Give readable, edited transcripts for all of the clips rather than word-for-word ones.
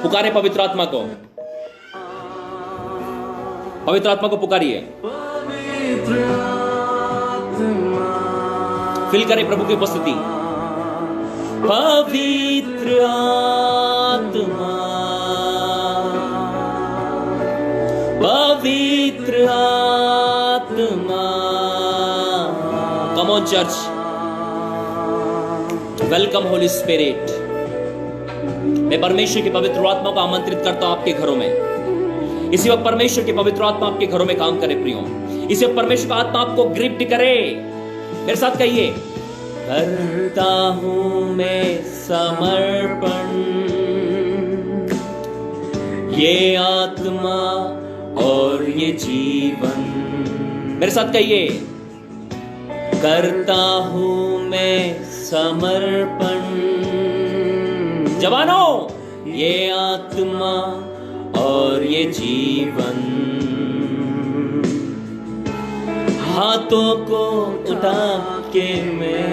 पुकारे पवित्र आत्मा को, पवित्र आत्मा को पुकारिए। फील करें प्रभु की उपस्थिति। पवित्र आत्मा, पवित्र आत्मा। Come on church, welcome Holi spirit. मैं परमेश्वर की पवित्र आत्मा को आमंत्रित करता हूं आपके घरों में। इसी वक्त परमेश्वर की पवित्र आत्मा आपके घरों में काम करे प्रियो। इसी वक्त परमेश्वर का आत्मा आपको ग्रिप्ट करे। मेरे साथ कहिए, करता हूं मैं समर्पण, ये आत्मा और ये जीवन। मेरे साथ कहिए, करता हूं मैं समर्पण, जवानों, ये आत्मा और ये जीवन। हाथों को उठा के मैं,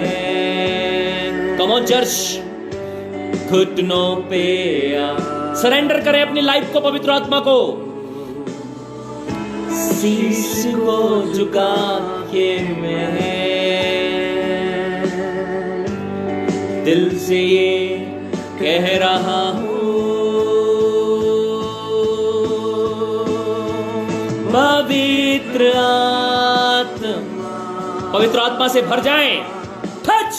कम ऑन चर्च, घुटनों पे सरेंडर करें अपनी लाइफ को पवित्र आत्मा को। शीश को झुका के मैं दिल से ये कह रहा हूं, पवित्र आत्मा, पवित्र आत्मा से भर जाएं। Touch,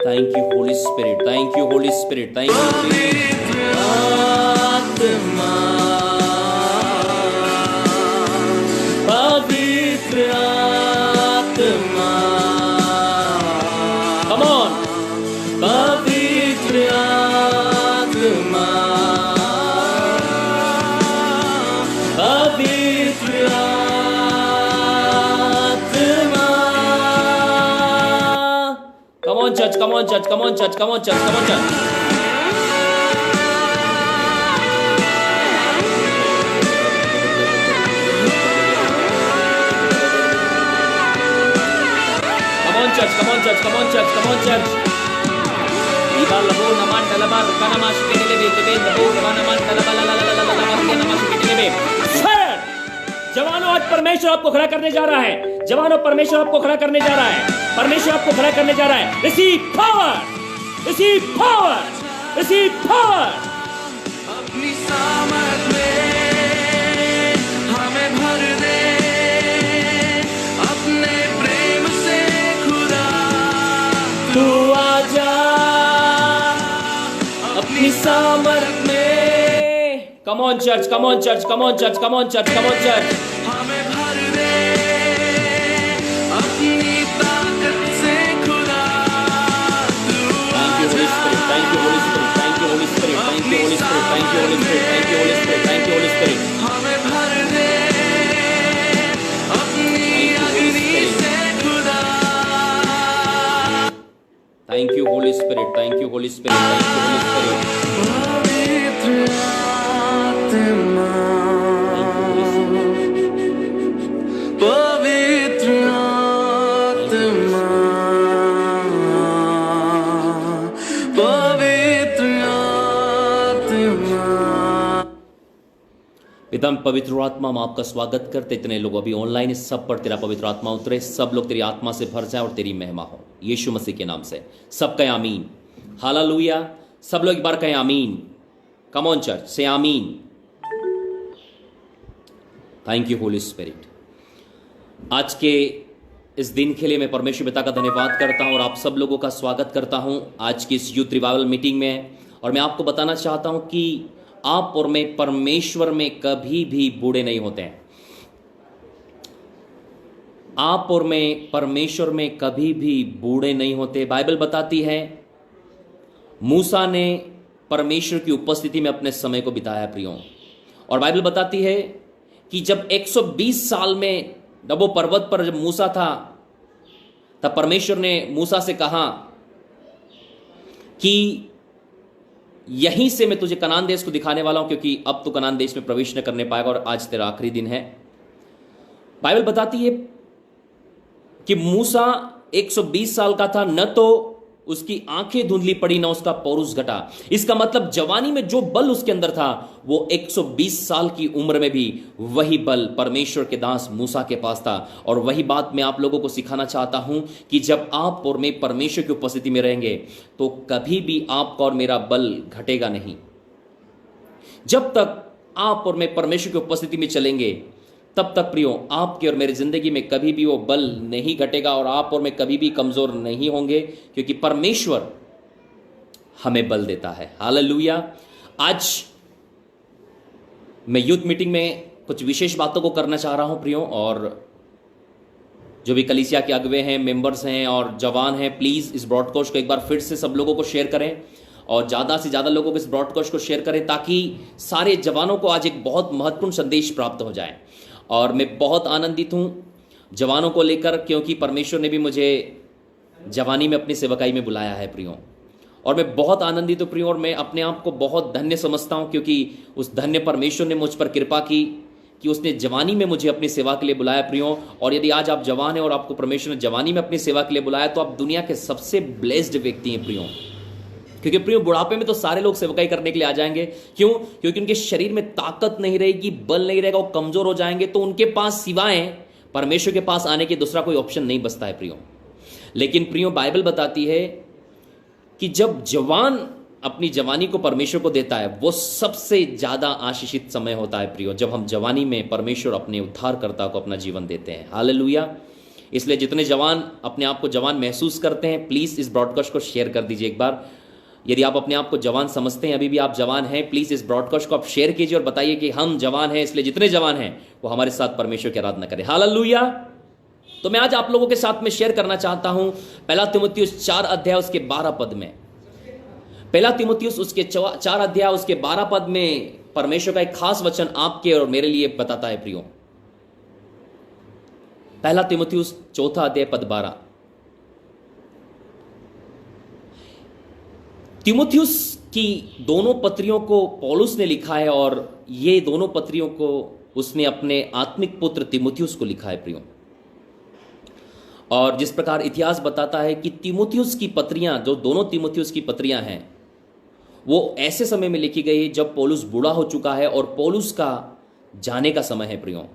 Thank you, Holy Spirit. Thank you, Holy Spirit. Thank you, Holy Spirit. आत्मा, पवित्र आत्मा, come on, पवित्र आत्मा, पवित्र आत्मा। Come on church, come on church, come on church, come on church, come on church. Come on church, come on church, come on church, come on church. Ibal labo naman talabar kana masikete lebe lebe lebe naman talabala la la la la la kana masikete lebe. जवानों, आज परमेश्वर आपको खड़ा करने जा रहा है। जवानों, परमेश्वर आपको खड़ा करने जा रहा है। परमेश्वर आपको खड़ा करने जा रहा है। Receive power, receive power, receive power. अपनी सामर्थ में हमें भर दे, अपने प्रेम से खुदा तू आजा, अपनी सामर्थ में। Come on church, come on church, come on church, come on church, come on church. हमें भर दे अपनी ताकत से खुदा तू। Thank you Holy Spirit, thank you Holy Spirit, thank you Holy Spirit, thank you Holy Spirit, thank you Holy Spirit, thank you Holy Spirit, thank you Holy Spirit. हमें भर दे अपनी अग्नि से खुदा। Thank you Holy Spirit, thank you Holy Spirit, thank you Holy Spirit. पिता पवित्र आत्मा, हम आपका स्वागत करते। इतने लोग अभी ऑनलाइन इस सब पर तेरा पवित्र आत्मा उतरे, सब लोग तेरी आत्मा से भर जाए और तेरी महिमा हो यीशु मसीह के नाम से। सब कहें आमीन, हालेलुया। सब लोग एक बार कहें आमीन। कम ऑन चर्च, से आमीन। Thank you Holi spirit. आज के इस दिन के लिए मैं परमेश्वर पिता का धन्यवाद करता हूं और आप सब लोगों का स्वागत करता हूं आज की इस यूथ रिवाइवल मीटिंग में। और मैं आपको बताना चाहता हूं कि आप और मैं परमेश्वर में कभी भी बूढ़े नहीं होते हैं। आप और मैं परमेश्वर में कभी भी बूढ़े नहीं होते। बाइबल बताती है मूसा ने परमेश्वर की उपस्थिति में अपने समय को बिताया प्रियो। और बाइबल बताती है कि जब 120 साल में नबो पर्वत पर जब मूसा था तब परमेश्वर ने मूसा से कहा कि यहीं से मैं तुझे कनान देश को दिखाने वाला हूं, क्योंकि अब तो कनान देश में प्रवेश न करने पाएगा और आज तेरा आखिरी दिन है। बाइबल बताती है कि मूसा 120 साल का था, न तो उसकी आंखें धुंधली पड़ी न उसका पौरुष घटा। इसका मतलब जवानी में जो बल उसके अंदर था वो 120 साल की उम्र में भी वही बल परमेश्वर के दास मूसा के पास था। और वही बात मैं आप लोगों को सिखाना चाहता हूं कि जब आप और मैं परमेश्वर की उपस्थिति में रहेंगे तो कभी भी आपका और मेरा बल घटेगा नहीं। जब तक आप और मैं परमेश्वर की उपस्थिति में चलेंगे तब तक प्रियो आपके और मेरी जिंदगी में कभी भी वो बल नहीं घटेगा और आप और मैं कभी भी कमजोर नहीं होंगे, क्योंकि परमेश्वर हमें बल देता है। हालेलुया। आज मैं यूथ मीटिंग में कुछ विशेष बातों को करना चाह रहा हूं प्रियो, और जो भी कलीसिया के अगुवे हैं, मेंबर्स हैं और जवान हैं, प्लीज इस ब्रॉडकास्ट को एक बार फिर से सब लोगों को शेयर करें और ज़्यादा से ज़्यादा लोगों को इस ब्रॉडकास्ट को शेयर करें, ताकि सारे जवानों को आज एक बहुत महत्वपूर्ण संदेश प्राप्त हो जाए। और मैं बहुत आनंदित हूँ जवानों को लेकर, क्योंकि परमेश्वर ने भी मुझे जवानी में अपनी सेवकाई में बुलाया है प्रियो, और मैं बहुत आनंदित हूँ प्रियो, और मैं अपने आप को बहुत धन्य समझता हूँ, क्योंकि उस धन्य परमेश्वर ने मुझ पर कृपा की कि उसने जवानी में मुझे अपनी सेवा के लिए बुलाया प्रियो। और यदि आज आप जवान हैं और आपको परमेश्वर ने जवानी में अपनी सेवा के लिए बुलाया तो आप दुनिया के सबसे ब्लेस्ड व्यक्ति हैं प्रियो, क्योंकि प्रियो बुढ़ापे में तो सारे लोग सेवकाई करने के लिए आ जाएंगे। क्यों? क्योंकि उनके शरीर में ताकत नहीं रहेगी, बल नहीं रहेगा, वो कमजोर हो जाएंगे, तो उनके पास सिवाय परमेश्वर के पास आने के दूसरा कोई ऑप्शन नहीं बचता है प्रियो। लेकिन प्रियो बाइबल बताती है कि जब जवान अपनी जवानी को परमेश्वर को देता है वो सबसे ज्यादा आशीषित समय होता है प्रियो, जब हम जवानी में परमेश्वर अपने उद्धारकर्ता को अपना जीवन देते हैं। हालेलुया। इसलिए जितने जवान अपने आप को जवान महसूस करते हैं प्लीज इस ब्रॉडकास्ट को शेयर कर दीजिए एक बार। यदि आप अपने आप को जवान समझते हैं, अभी भी आप जवान हैं, प्लीज इस ब्रॉडकास्ट को आप शेयर कीजिए और बताइए कि हम जवान हैं। इसलिए जितने जवान हैं वो हमारे साथ परमेश्वर की आराधना करें। हालेलुया। तो मैं आज आप लोगों के साथ में शेयर करना चाहता हूं पहला तीमुथियुस 4 अध्याय उसके 12 पद में। पहला तीमुथियुस उसके 4 अध्याय उसके 12 पद में परमेश्वर का एक खास वचन आपके और मेरे लिए बताता है प्रियो। पहला तीमुथियुस 4 अध्याय पद 12। तीमुथियुस की दोनों पत्रियों को पौलुस ने लिखा है, और ये दोनों पत्रियों को उसने अपने आत्मिक पुत्र तीमुथियुस को लिखा है प्रियो। और जिस प्रकार इतिहास बताता है कि तीमुथियुस की पत्रियां, जो दोनों तीमुथियुस की पत्रियां हैं, वो ऐसे समय में लिखी गई जब पौलुस बूढ़ा हो चुका है और पौलुस का जाने का समय है प्रियो।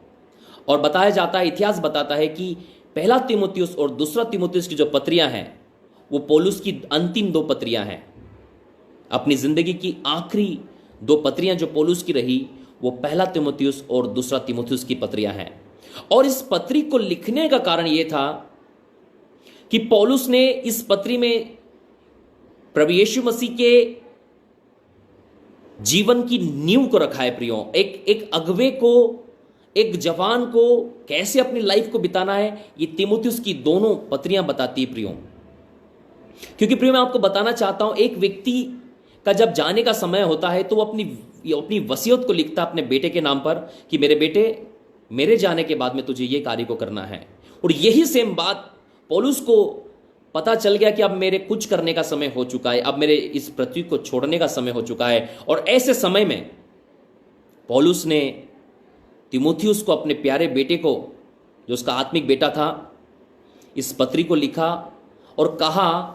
और बताया जाता है, इतिहास बताता है कि पहला तीमुथियुस और दूसरा तीमुथियुस की जो पत्रियां हैं वो पौलुस की अंतिम 2 पत्रियां हैं। अपनी जिंदगी की आखिरी 2 पत्रियां जो पौलुस की रही वो पहला तीमुथियुस और दूसरा तीमुथियुस की पत्रियां हैं। और इस पत्री को लिखने का कारण यह था कि पौलुस ने इस पत्री में प्रभु यीशु मसीह के जीवन की नींव को रखा है प्रियो। एक अगुवे को, एक जवान को कैसे अपनी लाइफ को बिताना है, ये तीमुथियुस की दोनों पत्रियां बताती है प्रियो। क्योंकि प्रियो मैं आपको बताना चाहता हूं, एक व्यक्ति का जब जाने का समय होता है तो वो अपनी वसीयत को लिखता अपने बेटे के नाम पर कि मेरे बेटे, मेरे जाने के बाद में तुझे ये कार्य को करना है। और यही सेम बात पौलुस को पता चल गया कि अब मेरे कुछ करने का समय हो चुका है, अब मेरे इस पृथ्वी को छोड़ने का समय हो चुका है। और ऐसे समय में पौलुस ने तीमुथियुस को, अपने प्यारे बेटे को, जो उसका आत्मिक बेटा था, इस पत्री को लिखा और कहा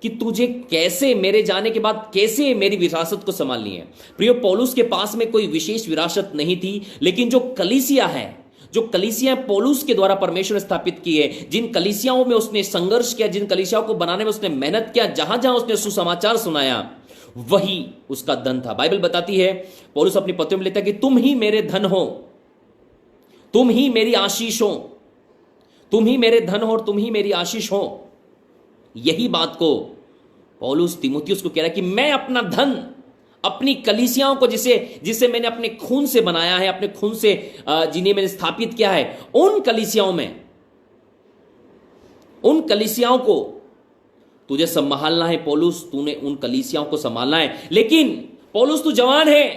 कि तुझे कैसे, मेरे जाने के बाद कैसे मेरी विरासत को संभालनी है। प्रियो पौलुस के पास में कोई विशेष विरासत नहीं थी, लेकिन जो कलीसिया है, जो कलीसिया पौलुस के द्वारा परमेश्वर ने स्थापित की है, जिन कलीसियाओं में उसने संघर्ष किया, जिन कलीसियाओं को बनाने में उसने मेहनत किया, जहां जहां उसने सुसमाचार सुनाया, वही उसका धन था। बाइबल बताती है, पौलुस अपनी पत्रियों में लिखता है कि तुम ही मेरे धन हो, तुम ही मेरी आशीष हो, तुम ही मेरे धन हो और तुम ही मेरी आशीष हो। यही बात को पौलुस तीमुथियुस को कह रहा है कि मैं अपना धन, अपनी कलीसियाओं को जिसे मैंने अपने खून से बनाया है, अपने खून से जिन्हें मैंने स्थापित किया है, उन कलीसियाओं को तुझे संभालना है। पौलुस, तूने उन कलीसियाओं को संभालना है। लेकिन पौलुस, तू जवान है।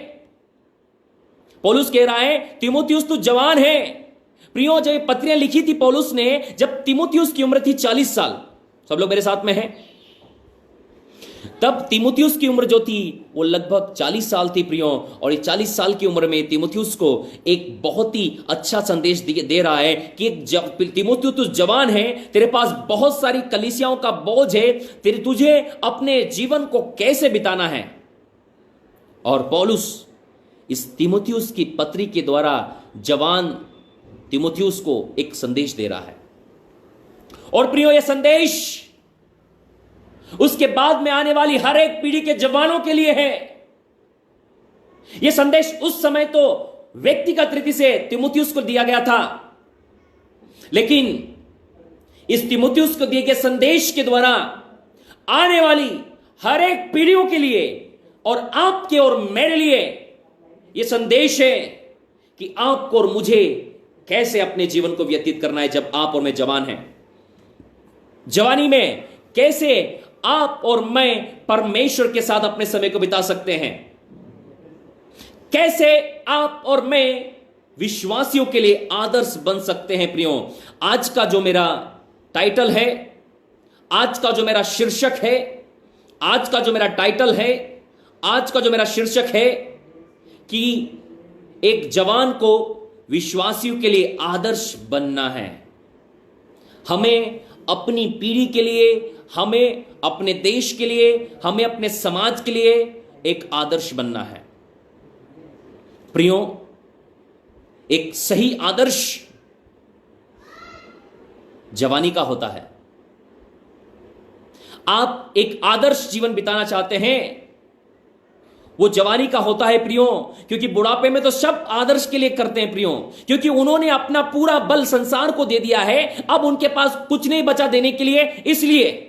पौलुस कह रहा है तीमुथियुस तू जवान है। प्रियो, जब ये पत्रियां लिखी थी पौलुस ने, जब तीमुथियुस की उम्र थी 40 साल, सब लोग मेरे साथ में हैं, तब तीमुथियुस की उम्र जो थी वो लगभग 40 साल थी प्रियो। और ये 40 साल की उम्र में तीमुथियुस को एक बहुत ही अच्छा संदेश दे रहा है कि तीमुथियुस तू जवान है, तेरे पास बहुत सारी कलीसियाओं का बोझ है, तुझे अपने जीवन को कैसे बिताना है। और पौलुस इस तीमुथियुस की पत्री के द्वारा जवान तीमुथियुस को एक संदेश दे रहा है। और प्रियो, यह संदेश उसके बाद में आने वाली हर एक पीढ़ी के जवानों के लिए है। यह संदेश उस समय तो व्यक्तिगत रीति से तीमुथियुस को दिया गया था, लेकिन इस तीमुथियुस को दिए गए संदेश के द्वारा आने वाली हर एक पीढ़ियों के लिए और आपके और मेरे लिए यह संदेश है कि आपको और मुझे कैसे अपने जीवन को व्यतीत करना है जब आप और मैं जवान हैं। जवानी में कैसे आप और मैं परमेश्वर के साथ अपने समय को बिता सकते हैं, कैसे आप और मैं विश्वासियों के लिए आदर्श बन सकते हैं। प्रियो, आज का जो मेरा टाइटल है, आज का जो मेरा शीर्षक है, आज का जो मेरा टाइटल है, आज का जो मेरा शीर्षक है कि एक जवान को विश्वासियों के लिए आदर्श बनना है। हमें अपनी पीढ़ी के लिए, हमें अपने देश के लिए, हमें अपने समाज के लिए एक आदर्श बनना है। प्रियो, एक सही आदर्श जवानी का होता है। आप एक आदर्श जीवन बिताना चाहते हैं, वो जवानी का होता है प्रियो, क्योंकि बुढ़ापे में तो सब आदर्श के लिए करते हैं प्रियो, क्योंकि उन्होंने अपना पूरा बल संसार को दे दिया है, अब उनके पास कुछ नहीं बचा देने के लिए। इसलिए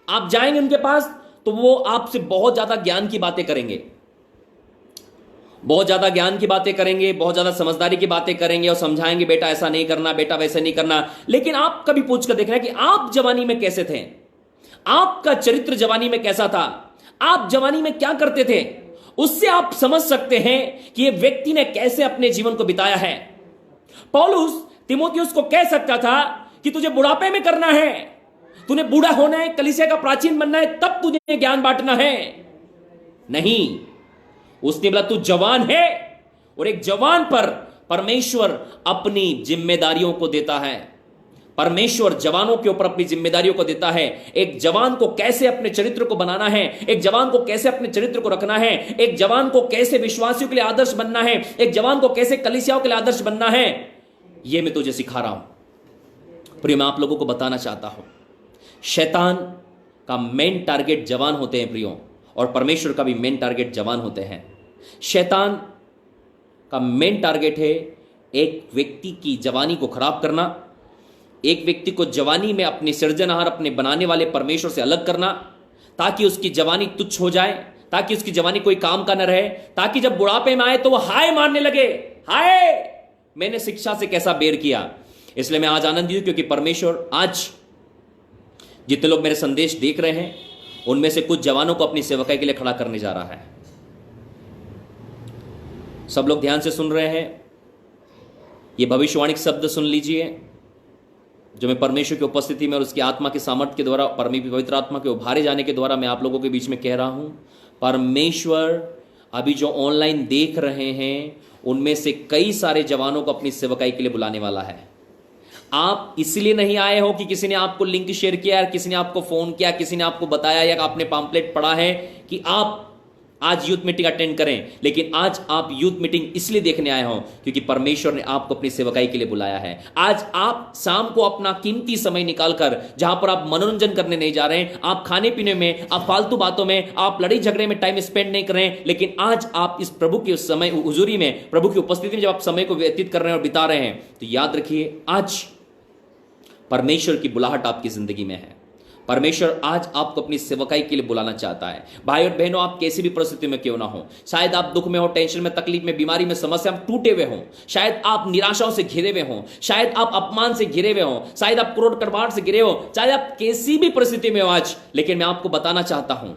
आप जाएंगे उनके पास तो वो आपसे बहुत ज्यादा ज्ञान की बातें करेंगे, बहुत ज्यादा ज्ञान की बातें करेंगे, बहुत ज्यादा समझदारी की बातें करेंगे और समझाएंगे, बेटा ऐसा नहीं करना, बेटा वैसे नहीं करना। लेकिन आप कभी पूछ कर देखना कि आप जवानी में कैसे थे, आपका चरित्र जवानी में कैसा था, आप जवानी में क्या करते थे। उससे आप समझ सकते हैं कि यह व्यक्ति ने कैसे अपने जीवन को बिताया है। पौलुस तीमुथियुस को कह सकता था कि तुझे बुढ़ापे में करना है, तूने बूढ़ा होना है, कलीसिया का प्राचीन बनना है, तब तुझे ज्ञान बांटना है। नहीं, उसने बोला तू जवान है, और एक जवान पर परमेश्वर अपनी जिम्मेदारियों को देता है। परमेश्वर जवानों के ऊपर अपनी जिम्मेदारियों को देता है। एक जवान को कैसे अपने चरित्र को बनाना है, एक जवान को कैसे अपने चरित्र को रखना है, एक जवान को कैसे विश्वासियों के लिए आदर्श बनना है, एक जवान को कैसे कलीसियाओं के लिए आदर्श बनना है, यह मैं तुझे सिखा रहा हूं। प्रियो, मैं आप लोगों को बताना चाहता हूं, शैतान का मेन टारगेट जवान होते हैं प्रियो, और परमेश्वर का भी मेन टारगेट जवान होते हैं। शैतान का मेन टारगेट है एक व्यक्ति की जवानी को खराब करना, एक व्यक्ति को जवानी में अपनी सृजनहार, अपने बनाने वाले परमेश्वर से अलग करना, ताकि उसकी जवानी तुच्छ हो जाए, ताकि उसकी जवानी कोई काम का न रहे, ताकि जब बुढ़ापे में आए तो वह हाय मारने लगे, हाय मैंने शिक्षा से कैसा बेर किया। इसलिए मैं आज आनंदित हूं, क्योंकि परमेश्वर आज जितने लोग मेरे संदेश देख रहे हैं उनमें से कुछ जवानों को अपनी सेवकाई के लिए खड़ा करने जा रहा है। सब लोग ध्यान से सुन रहे हैं, ये भविष्यवाणी शब्द सुन लीजिए जो मैं परमेश्वर की उपस्थिति में और उसकी आत्मा के सामर्थ्य के द्वारा, पवित्र आत्मा के उभारे जाने के द्वारा मैं आप लोगों के बीच में कह रहा हूं। परमेश्वर अभी जो ऑनलाइन देख रहे हैं उनमें से कई सारे जवानों को अपनी सेवकाई के लिए बुलाने वाला है। आप इसलिए नहीं आए हो कि किसी ने आपको लिंक शेयर किया, किसी ने आपको फोन किया, किसी ने आपको बताया या आपने पैम्फलेट पढ़ा है कि आप आज यूथ मीटिंग अटेंड करें, लेकिन आज आप यूथ मीटिंग इसलिए देखने आए हो क्योंकि परमेश्वर ने आपको अपनी सेवकाई के लिए बुलाया है। आज आप शाम को अपना कीमती समय निकालकर, जहां पर आप मनोरंजन करने नहीं जा रहे हैं, आप खाने पीने में, आप फालतू बातों में, आप लड़ाई झगड़े में टाइम स्पेंड नहीं कर रहे हैं, लेकिन आज आप इस प्रभु के समय हुजूरी में, प्रभु की उपस्थिति में जब आप समय को व्यतीत कर रहे हैं और बिता रहे हैं, तो याद रखिए आज परमेश्वर की बुलाहट आपकी जिंदगी में है। परमेश्वर आज आपको अपनी सेवकाई के लिए बुलाना चाहता है। भाई और बहनों, आप कैसी भी परिस्थिति में क्यों ना हो, शायद आप दुख में हो, टेंशन में, तकलीफ में, बीमारी में, समस्या में टूटे हुए हो, शायद आप निराशाओं से घिरे हुए हो, शायद आप अपमान से घिरे हुए हो, शायद आप क्रोध कड़वाहट से घिरे हो, चाहे आप कैसी भी परिस्थिति में हो आज, लेकिन मैं आपको बताना चाहता हूं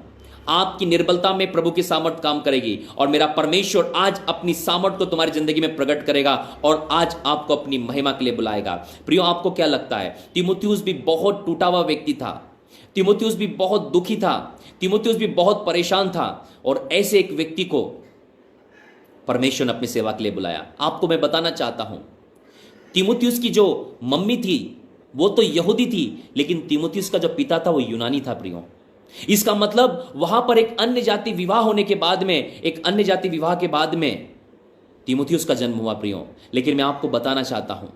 आपकी निर्बलता में प्रभु की सामर्थ काम करेगी और मेरा परमेश्वर आज अपनी सामर्थ को तुम्हारी जिंदगी में प्रकट करेगा और आज आपको अपनी महिमा के लिए बुलाएगा। प्रियो, आपको क्या लगता है? तीमुथियुस भी बहुत टूटा हुआ व्यक्ति था, तीमुथियुस भी बहुत दुखी था, तीमुथियुस भी बहुत परेशान था और ऐसे एक व्यक्ति को परमेश्वर ने अपनी सेवा के लिए बुलाया। आपको मैं बताना चाहता हूं, तीमुथियुस की जो मम्मी थी वो तो यहूदी थी, लेकिन तीमुथियुस का जो पिता था वो यूनानी था। प्रियो, इसका मतलब वहां पर एक अन्य जाति विवाह होने के बाद में, एक अन्य जाति विवाह के बाद में तीमुथियुस का जन्म हुआ। प्रियो, लेकिन मैं आपको बताना चाहता हूं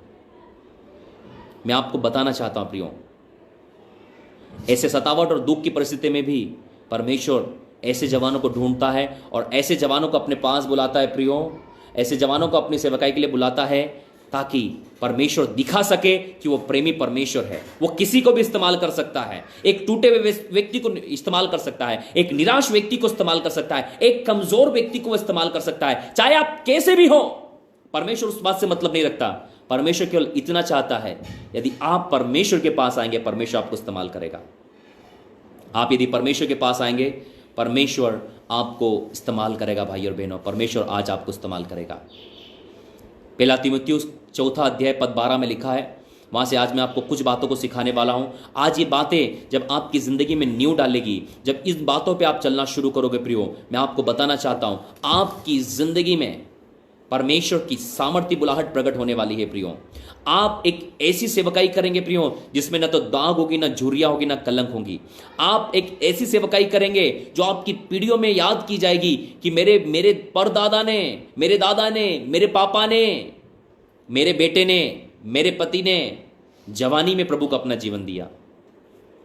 प्रियो, ऐसे सतावट और दुख की परिस्थिति में भी परमेश्वर ऐसे जवानों को ढूंढता है और ऐसे जवानों को अपने पास बुलाता है। प्रियो, ऐसे जवानों को अपनी सेवकाई के लिए बुलाता है ताकि परमेश्वर दिखा सके कि वो प्रेमी परमेश्वर है। वो किसी को भी इस्तेमाल कर सकता है, एक टूटे हुए व्यक्ति को इस्तेमाल कर सकता है, एक निराश व्यक्ति को इस्तेमाल कर सकता है, एक कमजोर व्यक्ति को इस्तेमाल कर सकता है, चाहे आप कैसे भी हो। परमेश्वर उस बात से मतलब नहीं रखता। परमेश्वर केवल इतना चाहता है, यदि आप परमेश्वर के पास आएंगे परमेश्वर आपको इस्तेमाल करेगा। आप यदि परमेश्वर के पास आएंगे परमेश्वर आपको इस्तेमाल करेगा। भाई और बहनों, परमेश्वर आज आपको इस्तेमाल करेगा। पहला तीमुथियुस 4 अध्याय पद 12 में लिखा है, वहां से आज मैं आपको कुछ बातों को सिखाने वाला हूं। आज ये बातें जब आपकी जिंदगी में नींव डालेगी, जब इस बातों पे आप चलना शुरू करोगे प्रियो, मैं आपको बताना चाहता हूं आपकी जिंदगी में परमेश्वर की सामर्थ्य बुलाहट प्रकट होने वाली है। प्रियो, आप एक ऐसी सेवकाई करेंगे प्रियो जिसमें न तो दाग होगी, न झुर्रियां होगी, न कलंक होगी। आप एक ऐसी सेवकाई करेंगे जो आपकी पीढ़ियों में याद की जाएगी कि मेरे परदादा ने, मेरे दादा ने, मेरे पापा ने, मेरे बेटे ने, मेरे पति ने जवानी में प्रभु को अपना जीवन दिया,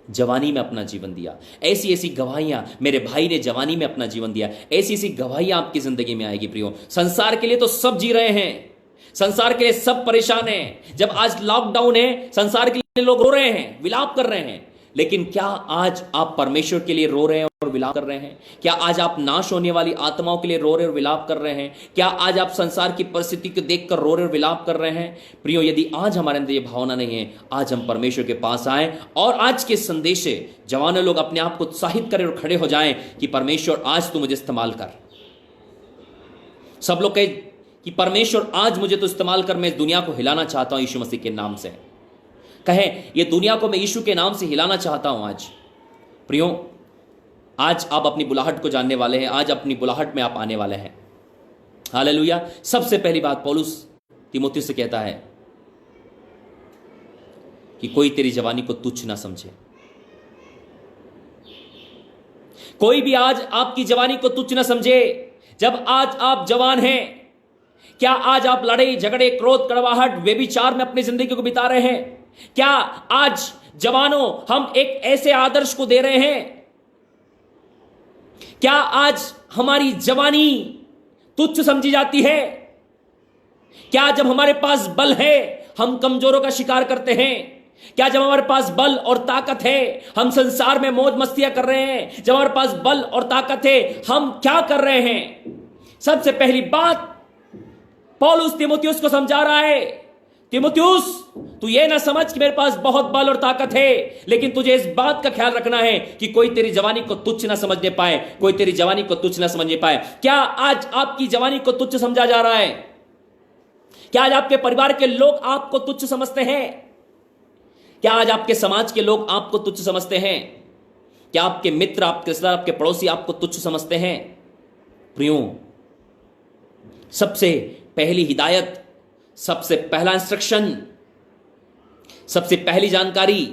जवानी में अपना जीवन दिया। ऐसी ऐसी गवाहियां, मेरे भाई ने जवानी में अपना जीवन दिया, ऐसी ऐसी गवाहियां आपकी जिंदगी में आएगी। प्रियो, संसार के लिए तो सब जी रहे हैं, संसार के लिए सब परेशान हैं। जब आज लॉकडाउन है, संसार के लिए लोग रो रहे हैं, विलाप कर रहे हैं, लेकिन क्या आज आप परमेश्वर के लिए रो रहे हैं और विलाप कर रहे हैं? क्या आज आप नाश होने वाली आत्माओं के लिए रो रहे और विलाप कर रहे हैं? क्या आज आप संसार की परिस्थिति को देखकर रो रहे और विलाप कर रहे हैं? प्रियो, यदि आज हमारे अंदर ये भावना नहीं है, आज हम परमेश्वर के पास आए और आज के संदेश से जवानों लोग अपने आप को उत्साहित करें और खड़े हो जाएं कि परमेश्वर आज तू मुझे इस्तेमाल कर। सब लोग कहे कि परमेश्वर आज मुझे तो इस्तेमाल कर, मैं इस दुनिया को हिलाना चाहता हूं यीशु मसीह के नाम से। कहे, ये दुनिया को मैं यीशु के नाम से हिलाना चाहता हूं आज। प्रियो, आज आप अपनी बुलाहट को जानने वाले हैं, आज अपनी बुलाहट में आप आने वाले हैं। हालेलुया। सबसे पहली बात पौलुस तीमुथियुस से कहता है कि कोई तेरी जवानी को तुच्छ ना समझे। कोई भी आज आपकी जवानी को तुच्छ ना समझे। जब आज आप जवान हैं, क्या आज आप लड़ाई झगड़े, क्रोध, कड़वाहट, व्यभिचार में अपनी जिंदगी को बिता रहे हैं? क्या आज जवानों हम एक ऐसे आदर्श को दे रहे हैं? क्या आज हमारी जवानी तुच्छ समझी जाती है? क्या जब हमारे पास बल है हम कमजोरों का शिकार करते हैं? क्या जब हमारे पास बल और ताकत है हम संसार में मौज मस्तियां कर रहे हैं? जब हमारे पास बल और ताकत है हम क्या कर रहे हैं? सबसे पहली बात पौलुस तीमुथियुस को समझा रहा है, तीमुथियुस तू ये ना समझ कि मेरे पास बहुत बल और ताकत है, लेकिन तुझे इस बात का ख्याल रखना है कि कोई तेरी जवानी को तुच्छ ना समझने पाए, कोई तेरी जवानी को तुच्छ ना समझने पाए। क्या आज आपकी जवानी को तुच्छ समझा जा रहा है? क्या आज आपके परिवार के लोग आपको तुच्छ समझते हैं? क्या आज आपके समाज के लोग आपको तुच्छ समझते हैं? क्या आपके मित्र, आपके रिश्तेदार, आपके पड़ोसी आपको तुच्छ समझते हैं? प्रियो, सबसे पहली हिदायत, सबसे पहला इंस्ट्रक्शन, सबसे पहली जानकारी,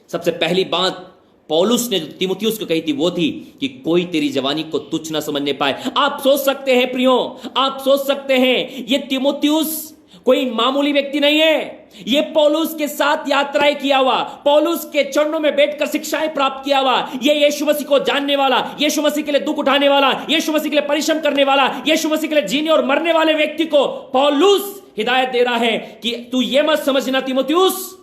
सबसे पहली बात पौलुस ने जो तीमुथियुस को कही थी वो थी कि कोई तेरी जवानी को तुच्छ ना समझने पाए। आप सोच सकते हैं प्रियो, आप सोच सकते हैं ये तीमुथियुस कोई मामूली व्यक्ति नहीं है। ये पौलुस के साथ यात्राएं किया हुआ, पौलुस के चरणों में बैठकर शिक्षाएं प्राप्त किया हुआ, ये यीशु मसीह को जानने वाला, यीशु मसीह के लिए दुख उठाने वाला, यीशु मसीह के लिए परिश्रम करने वाला, यीशु मसीह के लिए जीने और मरने वाले व्यक्ति को पौलुस हिदायत दे रहा है कि तू ये मत समझना तीमुथियुस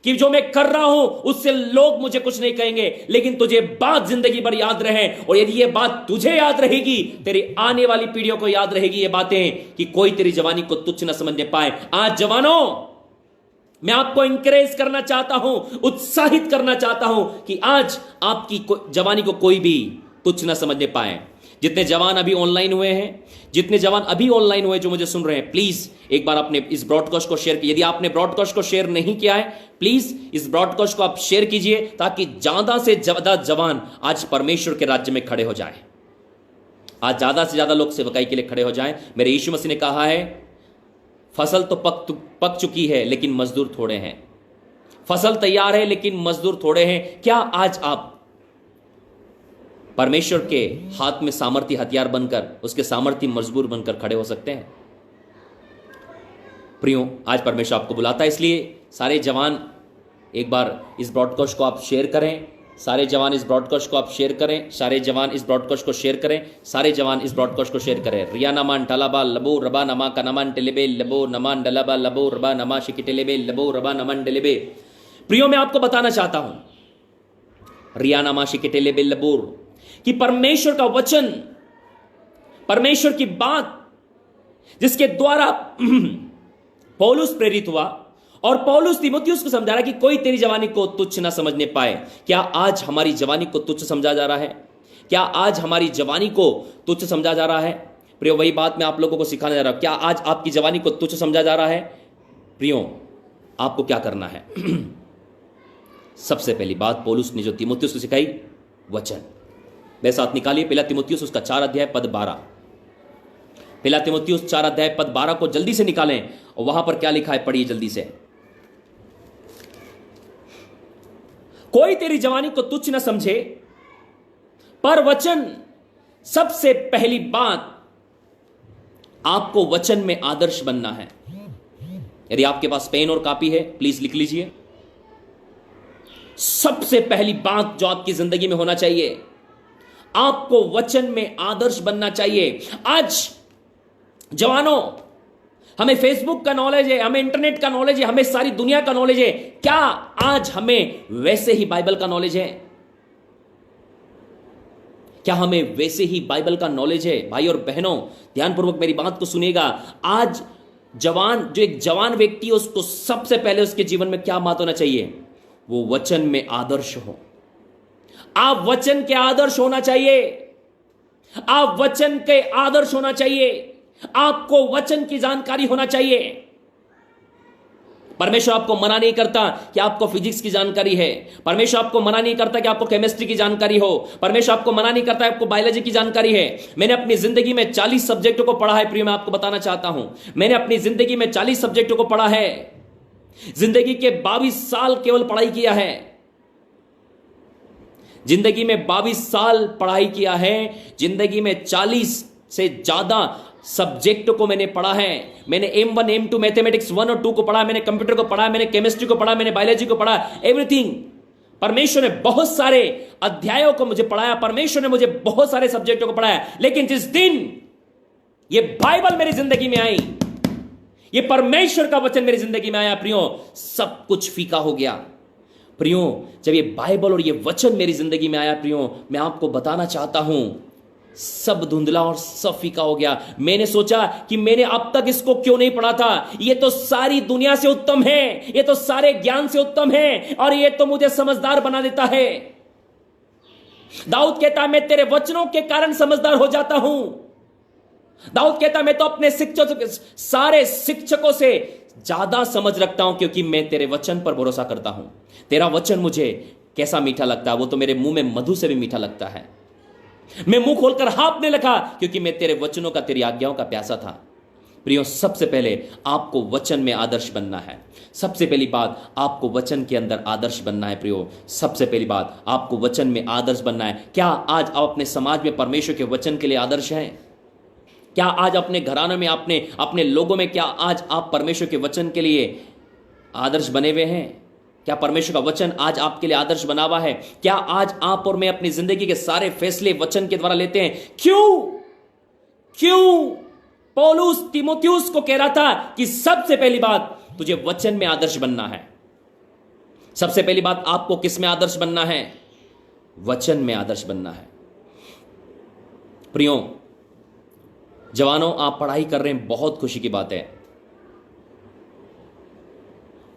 कि जो मैं कर रहा हूं उससे लोग मुझे कुछ नहीं कहेंगे, लेकिन तुझे बात जिंदगी भर याद रहे। और यदि ये बात तुझे याद रहेगी, तेरी आने वाली पीढ़ियों को याद रहेगी ये बातें कि कोई तेरी जवानी को तुच्छ न समझने पाए। आज जवानों, मैं आपको इंकरेज करना चाहता हूं, उत्साहित करना चाहता हूं कि आज आपकी जवानी को कोई भी तुच्छ ना समझने पाए। जितने जवान अभी ऑनलाइन हुए हैं, जितने जवान अभी ऑनलाइन हुए जो मुझे सुन रहे हैं, प्लीज एक बार आपने इस ब्रॉडकास्ट को शेयर किया। यदि आपने ब्रॉडकास्ट को शेयर नहीं किया है, प्लीज इस ब्रॉडकास्ट को आप शेयर कीजिए ताकि ज्यादा से ज्यादा जवान आज परमेश्वर के राज्य में खड़े हो जाए। आज ज्यादा से ज्यादा लोग सेवकाई के लिए खड़े हो जाएं। मेरे यीशु मसीह ने कहा है, फसल तो पक चुकी है लेकिन मजदूर थोड़े हैं। फसल तैयार है लेकिन मजदूर थोड़े हैं। क्या आज आप परमेश्वर के हाथ में सामर्थी हथियार बनकर, उसके सामर्थी मजबूर बनकर खड़े हो सकते हैं? प्रियो, आज परमेश्वर आपको बुलाता है, इसलिए सारे जवान एक बार इस ब्रॉडकास्ट को आप शेयर करें। सारे जवान इस ब्रॉडकास्ट को आप शेयर करें। सारे जवान इस ब्रॉडकास्ट को शेयर करें। सारे जवान इस ब्रॉडकास्ट को शेयर करें। रिया नमान टलाबा लबो रबा नमा कनमान टेलेबे लबो नमान डलाबा लबो रबा नमा शिकिटेलेबे लबो रबा नमान डेलेबे। प्रियो, मैं आपको बताना चाहता हूं, रिया नमा शिकिटेलेबे लबोर, कि परमेश्वर का वचन, परमेश्वर की बात जिसके द्वारा पौलुस प्रेरित हुआ और पौलुस तीमुथियुस को समझा रहा कि कोई तेरी जवानी को तुच्छ ना समझने पाए। क्या आज हमारी जवानी को तुच्छ समझा जा रहा है? क्या आज हमारी जवानी को तुच्छ समझा जा रहा है? प्रियो, वही बात मैं आप लोगों को सिखाने जा रहा हूं। क्या आज आपकी जवानी को तुच्छ समझा जा रहा है? प्रियो, आपको क्या करना है? सबसे पहली बात पौलुस ने जो तीमुथियुस को सिखाई, वचन। मेरे साथ निकालिए पहला तीमुथियुस उसका 4 अध्याय पद 12। पहला तीमुथियुस 4 अध्याय पद 12 को जल्दी से निकालें और वहां पर क्या लिखा है पढ़िए जल्दी से। कोई तेरी जवानी को तुच्छ न समझे, पर वचन, सबसे पहली बात आपको वचन में आदर्श बनना है। यदि आपके पास पेन और कॉपी है, प्लीज लिख लीजिए। सबसे पहली बात जो आपकी जिंदगी में होना चाहिए, आपको वचन में आदर्श बनना चाहिए। आज जवानों, हमें फेसबुक का नॉलेज है, हमें इंटरनेट का नॉलेज है, हमें सारी दुनिया का नॉलेज है। क्या आज हमें वैसे ही बाइबल का नॉलेज है? क्या हमें वैसे ही बाइबल का नॉलेज है? भाई और बहनों, ध्यानपूर्वक मेरी बात को सुनिएगा। आज जवान, जो एक जवान व्यक्ति है, उसको सबसे पहले उसके जीवन में क्या बात होना चाहिए? वो वचन में आदर्श हो। आप वचन के आदर्श होना चाहिए। आप वचन के आदर्श होना चाहिए। आपको वचन की जानकारी होना चाहिए। परमेश्वर आपको मना नहीं करता कि आपको फिजिक्स की जानकारी है। परमेश्वर आपको मना नहीं करता कि आपको केमिस्ट्री की जानकारी हो। परमेश्वर आपको मना नहीं करता आपको बायोलॉजी की जानकारी है। मैंने अपनी जिंदगी में 40 सब्जेक्टों को पढ़ा है। प्रिय, मैं आपको बताना चाहता हूं, मैंने अपनी जिंदगी में 40 सब्जेक्टों को पढ़ा है। जिंदगी के 22 साल केवल पढ़ाई किया है। जिंदगी में 22 साल पढ़ाई किया है। जिंदगी में 40 से ज्यादा सब्जेक्ट को मैंने पढ़ा है। मैंने M1 M2 मैथमेटिक्स 1 और 2 को पढ़ा, मैंने कंप्यूटर को पढ़ा, मैंने केमिस्ट्री को पढ़ा, मैंने बायोलॉजी को पढ़ा, एवरीथिंग। परमेश्वर ने बहुत सारे अध्यायों को मुझे पढ़ाया। परमेश्वर ने मुझे बहुत सारे सब्जेक्टों को पढ़ाया। लेकिन जिस दिन ये बाइबल मेरी जिंदगी में आई, ये परमेश्वर का वचन मेरी जिंदगी में आया, प्रियो, सब कुछ फीका हो गया। प्रियो, जब ये बाइबल और ये वचन मेरी जिंदगी में आया, प्रियो, मैं आपको बताना चाहता हूं, सब धुंधला और सब फीका हो गया। मैंने सोचा कि मैंने अब तक इसको क्यों नहीं पढ़ा था। ये तो सारी दुनिया से उत्तम है, ये तो सारे ज्ञान से उत्तम है और ये तो मुझे समझदार बना देता है। दाऊद कहता है, मैं तेरे वचनों के कारण समझदार हो जाता हूं। दाऊद कहता है, मैं तो अपने सारे शिक्षकों से ज्यादा समझ रखता हूं क्योंकि मैं तेरे वचन पर भरोसा करता हूं। तेरा वचन मुझे कैसा मीठा लगता है, वो तो मेरे मुंह में मधु से भी मीठा लगता है। मैं मुंह खोलकर हाँफने लगा क्योंकि मैं तेरे वचनों का, तेरी आज्ञाओं का प्यासा था। प्रियो, सबसे पहले आपको वचन में आदर्श बनना है। सबसे पहली बात, आपको वचन के अंदर आदर्श बनना है। प्रियो, सबसे पहली बात, आपको वचन में आदर्श बनना है। क्या आज आप अपने समाज में परमेश्वर के वचन के लिए आदर्श हैं? क्या आज अपने घरानों में, अपने लोगों में, क्या आज आप परमेश्वर के वचन के लिए आदर्श बने हुए हैं? क्या परमेश्वर का वचन आज आपके लिए आदर्श बना हुआ है? क्या आज आप और मैं अपनी जिंदगी के सारे फैसले वचन के द्वारा लेते हैं? क्यों पौलुस तीमुथियुस को कह रहा था कि सबसे पहली बात तुझे वचन में आदर्श बनना है। सबसे पहली बात, आपको किस में आदर्श बनना है? वचन में आदर्श बनना है। प्रियो जवानों, आप पढ़ाई कर रहे हैं, बहुत खुशी की बात है।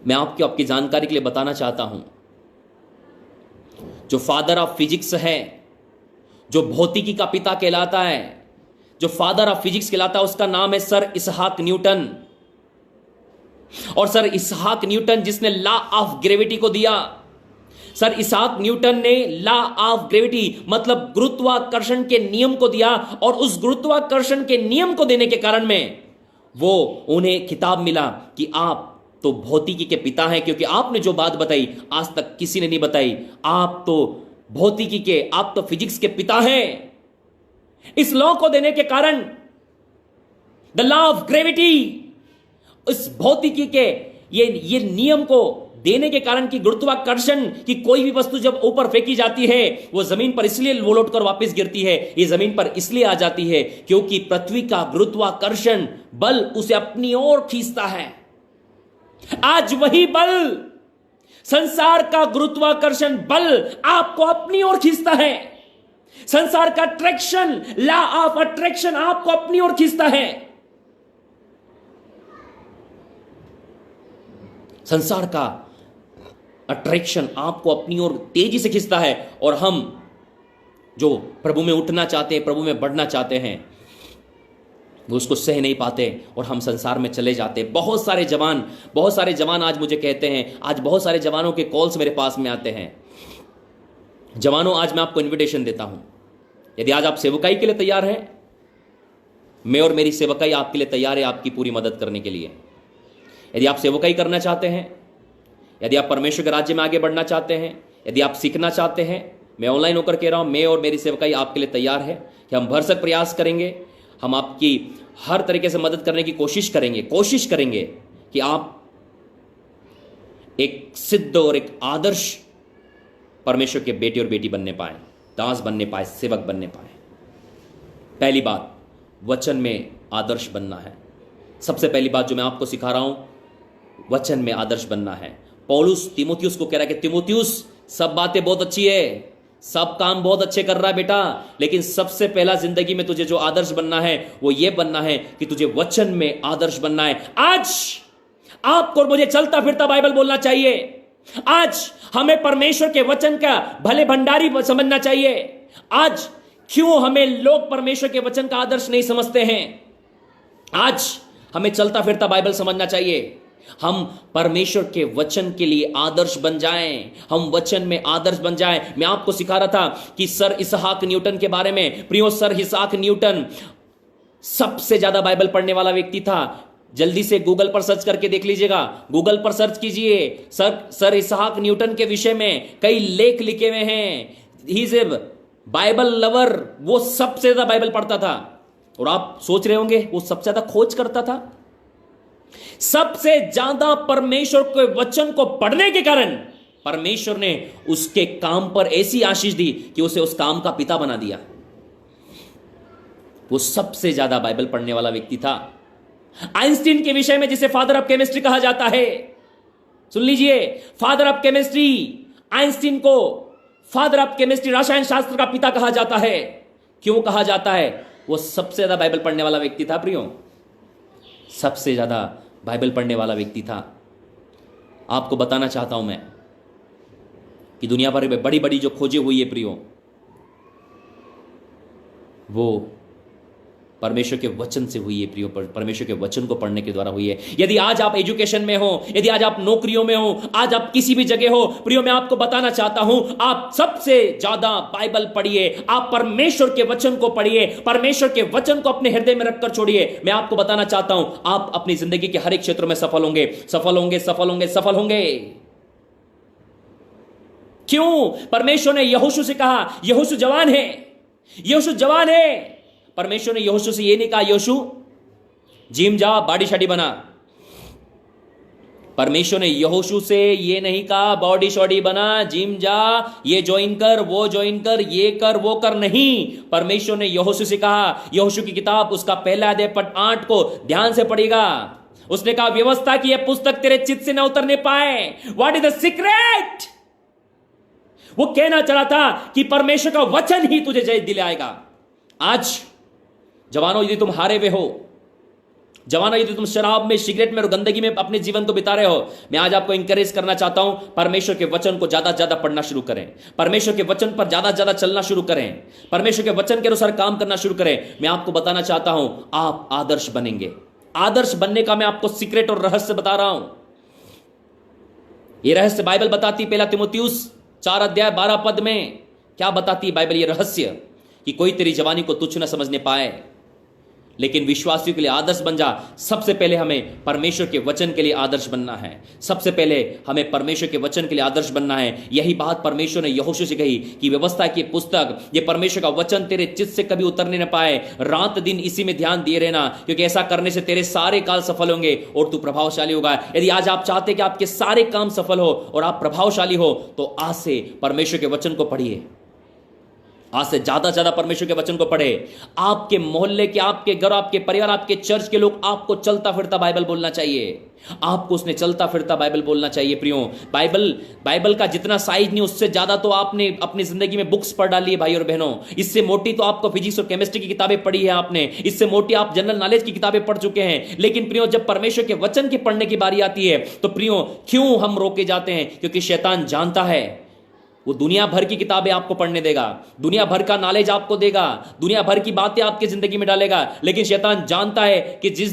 मैं आपकी जानकारी के लिए बताना चाहता हूं, जो फादर ऑफ फिजिक्स है, जो भौतिकी का पिता कहलाता है, जो फादर ऑफ फिजिक्स कहलाता है, उसका नाम है सर इसहाक न्यूटन। और सर इसहाक न्यूटन जिसने लॉ ऑफ ग्रेविटी को दिया, सर इसहाक न्यूटन ने लॉ ऑफ ग्रेविटी मतलब गुरुत्वाकर्षण के नियम को दिया, और उस गुरुत्वाकर्षण के नियम को देने के कारण में वो उन्हें खिताब मिला कि आप तो भौतिकी के पिता हैं, क्योंकि आपने जो बात बताई आज तक किसी ने नहीं बताई। आप तो भौतिकी के, आप तो फिजिक्स के पिता हैं। इस लॉ को देने के कारण, द लॉ ऑफ ग्रेविटी, इस भौतिकी के ये नियम को देने के कारण कि गुरुत्वाकर्षण की कोई भी वस्तु जब ऊपर फेंकी जाती है वो जमीन पर इसलिए लौट कर वापस गिरती है, ये जमीन पर इसलिए आ जाती है क्योंकि पृथ्वी का गुरुत्वाकर्षण बल उसे अपनी ओर खींचता है। आज वही बल, संसार का गुरुत्वाकर्षण बल आपको अपनी ओर खींचता है। संसार का अट्रैक्शन, लॉ ऑफ अट्रैक्शन आपको अपनी ओर खींचता है। संसार का अट्रैक्शन आपको अपनी ओर तेजी से खींचता है, और हम जो प्रभु में उठना चाहते हैं, प्रभु में बढ़ना चाहते हैं, वो उसको सह नहीं पाते और हम संसार में चले जाते हैं। बहुत सारे जवान आज मुझे कहते हैं, आज बहुत सारे जवानों के कॉल्स मेरे पास में आते हैं। जवानों, आज मैं आपको इनविटेशन देता हूं, यदि आज आप सेवकाई के लिए तैयार हैं, मैं और मेरी सेवकाई आपके लिए तैयार है, आपकी पूरी मदद करने के लिए। यदि आप सेवकाई करना चाहते हैं, यदि आप परमेश्वर के राज्य में आगे बढ़ना चाहते हैं, यदि आप सीखना चाहते हैं, मैं ऑनलाइन होकर कह रहा हूं, मैं और मेरी सेवकाई आपके लिए तैयार है कि हम भरसक प्रयास करेंगे। हम आपकी हर तरीके से मदद करने की कोशिश करेंगे कि आप एक सिद्ध और एक आदर्श परमेश्वर के बेटे और बेटी बनने पाए, दास बनने पाए, सेवक बनने पाए। पहली बात, वचन में आदर्श बनना है। सबसे पहली बात जो मैं आपको सिखा रहा हूं, वचन में आदर्श बनना है। पौलुस तीमुथियुस को कह रहा है कि तीमुथियुस, सब बातें बहुत अच्छी है, सब काम बहुत अच्छे कर रहा है बेटा, लेकिन सबसे पहला जिंदगी में तुझे जो आदर्श बनना है वो ये बनना है कि तुझे वचन में आदर्श बनना है। आज आपको मुझे चलता फिरता बाइबल बोलना चाहिए। आज हमें परमेश्वर के वचन का भले भंडारी समझना चाहिए। आज क्यों हमें लोग परमेश्वर के वचन का आदर्श नहीं समझते हैं? आज हमें चलता फिरता बाइबल समझना चाहिए। हम परमेश्वर के वचन के लिए आदर्श बन जाएं, हम वचन में आदर्श बन जाएं। मैं आपको सिखा रहा था कि सर इसहाक न्यूटन के बारे में। प्रियो, सर इसहाक न्यूटन सबसे ज्यादा बाइबल पढ़ने वाला व्यक्ति था। जल्दी से गूगल पर सर्च करके देख लीजिएगा, गूगल पर सर्च कीजिए, सर इसहाक न्यूटन के विषय में कई लेख लिखे हुए हैं। He is a Bible lover, वो सबसे ज्यादा बाइबल पढ़ता था। और आप सोच रहे होंगे वो सबसे ज्यादा खोज करता था। सबसे ज्यादा परमेश्वर के वचन को पढ़ने के कारण परमेश्वर ने उसके काम पर ऐसी आशीष दी कि उसे उस काम का पिता बना दिया। वो सबसे ज्यादा बाइबल पढ़ने वाला व्यक्ति था। आइंस्टीन के विषय में, जिसे फादर ऑफ केमिस्ट्री कहा जाता है, सुन लीजिए, फादर ऑफ केमिस्ट्री, आइंस्टीन को फादर ऑफ केमिस्ट्री, रसायन शास्त्र का पिता कहा जाता है। क्यों कहा जाता है? वो सबसे ज्यादा बाइबल पढ़ने वाला व्यक्ति था। प्रियो, सबसे ज्यादा बाइबल पढ़ने वाला व्यक्ति था। आपको बताना चाहता हूं मैं कि दुनिया भर में बड़ी बड़ी जो खोजें हुई है प्रियो, वो परमेश्वर के वचन से हुई है प्रियो, परमेश्वर के वचन को पढ़ने के द्वारा हुई है। यदि आज आप एजुकेशन में हो, यदि आज आप नौकरियों में हो, आज आप किसी भी जगह हो, प्रियो मैं आपको बताना चाहता हूं, आप सबसे ज्यादा बाइबल पढ़िए, आप परमेश्वर के वचन को पढ़िए, परमेश्वर के वचन को अपने हृदय में रखकर छोड़िए। मैं आपको बताना चाहता हूं, आप अपनी जिंदगी के हर एक क्षेत्र में सफल होंगे, सफल होंगे, सफल होंगे, सफल होंगे। क्यों? परमेश्वर ने यहोशू से कहा, यहोशू जवान है, यहोशू जवान है। परमेश्वर ने यहोशू से ये नहीं कहा, यहोशू जिम जा, बॉडी शॉडी बना। परमेश्वर ने यहोशू से ये नहीं कहा बॉडी शॉडी बना, जिम जा, ये ज्वाइन कर, वो ज्वाइन कर, ये कर, वो कर, नहीं। परमेश्वर ने यहोशू से कहा, यहोशू की किताब उसका पहला अध्याय पद 8 को ध्यान से पढ़ेगा। उसने कहा, व्यवस्था की यह पुस्तक तेरे चित्त से न उतरने पाए। What is the secret? वो कहना चाह था कि परमेश्वर का वचन ही तुझे जय दिलाएगा। आज जवानों, यदि तुम हारे हुए हो, जवानों, यदि तुम शराब में, सिगरेट में और गंदगी में अपने जीवन को बिता रहे हो, मैं आज आपको इंकरेज करना चाहता हूं, परमेश्वर के वचन को ज्यादा से ज्यादा पढ़ना शुरू करें, परमेश्वर के वचन पर ज्यादा से ज्यादा चलना शुरू करें, परमेश्वर के वचन के अनुसार काम करना शुरू करें। मैं आपको बताना चाहता हूं, आप आदर्श बनेंगे। आदर्श बनने का मैं आपको सीक्रेट और रहस्य बता रहा हूं। यह रहस्य बाइबल बताती, पहला तीमुथियुस 4 अध्याय 12 पद में क्या बताती बाइबल? यह रहस्य कि कोई तेरी जवानी को तुच्छ न समझने पाए, लेकिन विश्वासियों के लिए आदर्श बन जा। सबसे पहले हमें परमेश्वर के वचन के लिए आदर्श बनना है। सबसे पहले हमें परमेश्वर के वचन के लिए आदर्श बनना है। यही बात परमेश्वर ने यहोशू से कही कि व्यवस्था की पुस्तक, ये परमेश्वर का वचन तेरे चित्त से कभी उतरने न पाए, रात दिन इसी में ध्यान दिए रहना, क्योंकि ऐसा करने से तेरे सारे काल सफल होंगे और तू प्रभावशाली होगा। यदि आज आप चाहते हैं कि आपके सारे काम सफल हो और आप प्रभावशाली हो, तो आज से परमेश्वर के वचन को पढ़िए। आज से ज्यादा से ज्यादा परमेश्वर के वचन को पढ़े। आपके मोहल्ले के, आपके घर, आपके परिवार, आपके चर्च के लोग आपको चलता फिरता बाइबल बोलना चाहिए। आपको उसने चलता फिरता बाइबल बोलना चाहिए। प्रियो, बाइबल का जितना साइज नहीं, उससे ज्यादा तो आपने अपनी जिंदगी में बुक्स पढ़ डाली है भाई और बहनों। इससे मोटी तो आपको फिजिक्स और केमिस्ट्री की किताबें पढ़ी है आपने, इससे मोटी आप जनरल नॉलेज की किताबें पढ़ चुके हैं। लेकिन प्रियो, जब परमेश्वर के वचन की पढ़ने की बारी आती है, तो प्रियो क्यों हम रोके जाते हैं? क्योंकि शैतान जानता है वो दुनिया भर की किताबें आपको पढ़ने देगा, दुनिया भर का नॉलेज आपको देगा, दुनिया भर की बातें आपकी जिंदगी में डालेगा। लेकिन शैतान जानता है कि जिस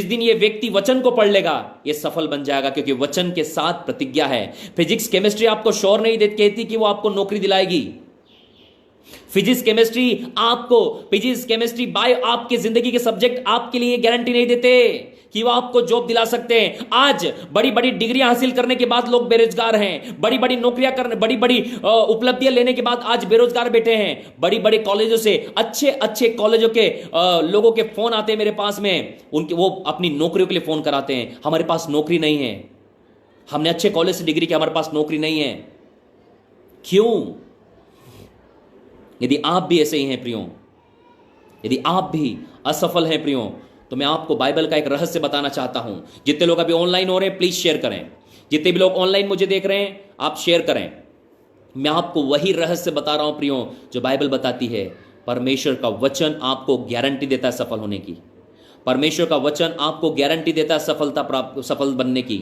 दिन ये व्यक्ति वचन को पढ़ लेगा, ये सफल बन जाएगा, क्योंकि वचन के साथ प्रतिज्ञा है। फिजिक्स केमिस्ट्री आपको श्योर नहीं कहती कि वो आपको नौकरी दिलाएगी। फिजिक्स केमिस्ट्री बायो, आपकी जिंदगी के सब्जेक्ट आपके लिए गारंटी नहीं देते कि वो आपको जॉब दिला सकते हैं। आज बड़ी बड़ी डिग्रियां हासिल करने के बाद लोग बेरोजगार हैं, बड़ी बड़ी नौकरियां करने, बड़ी बड़ी उपलब्धियां लेने के बाद आज बेरोजगार बैठे हैं। बड़ी बड़ी कॉलेजों से, अच्छे कॉलेजों के लोगों के फोन आते हैं मेरे पास में, उनके वो अपनी नौकरियों के लिए फोन कराते हैं। हमारे पास नौकरी नहीं है, हमने अच्छे कॉलेज से डिग्री की, हमारे पास नौकरी नहीं है। क्यों? यदि आप भी ऐसे ही हैं प्रियो, यदि आप भी असफल हैं प्रियो, तो मैं आपको बाइबल का एक रहस्य बताना चाहता हूं। जितने लोग अभी ऑनलाइन हो रहे हैं, प्लीज शेयर करें। जितने भी लोग ऑनलाइन मुझे देख रहे हैं, आप शेयर करें। मैं आपको वही रहस्य बता रहा हूं प्रियो, जो बाइबल बताती है। परमेश्वर का वचन आपको गारंटी देता है सफल होने की। परमेश्वर का वचन आपको गारंटी देता है सफल बनने की।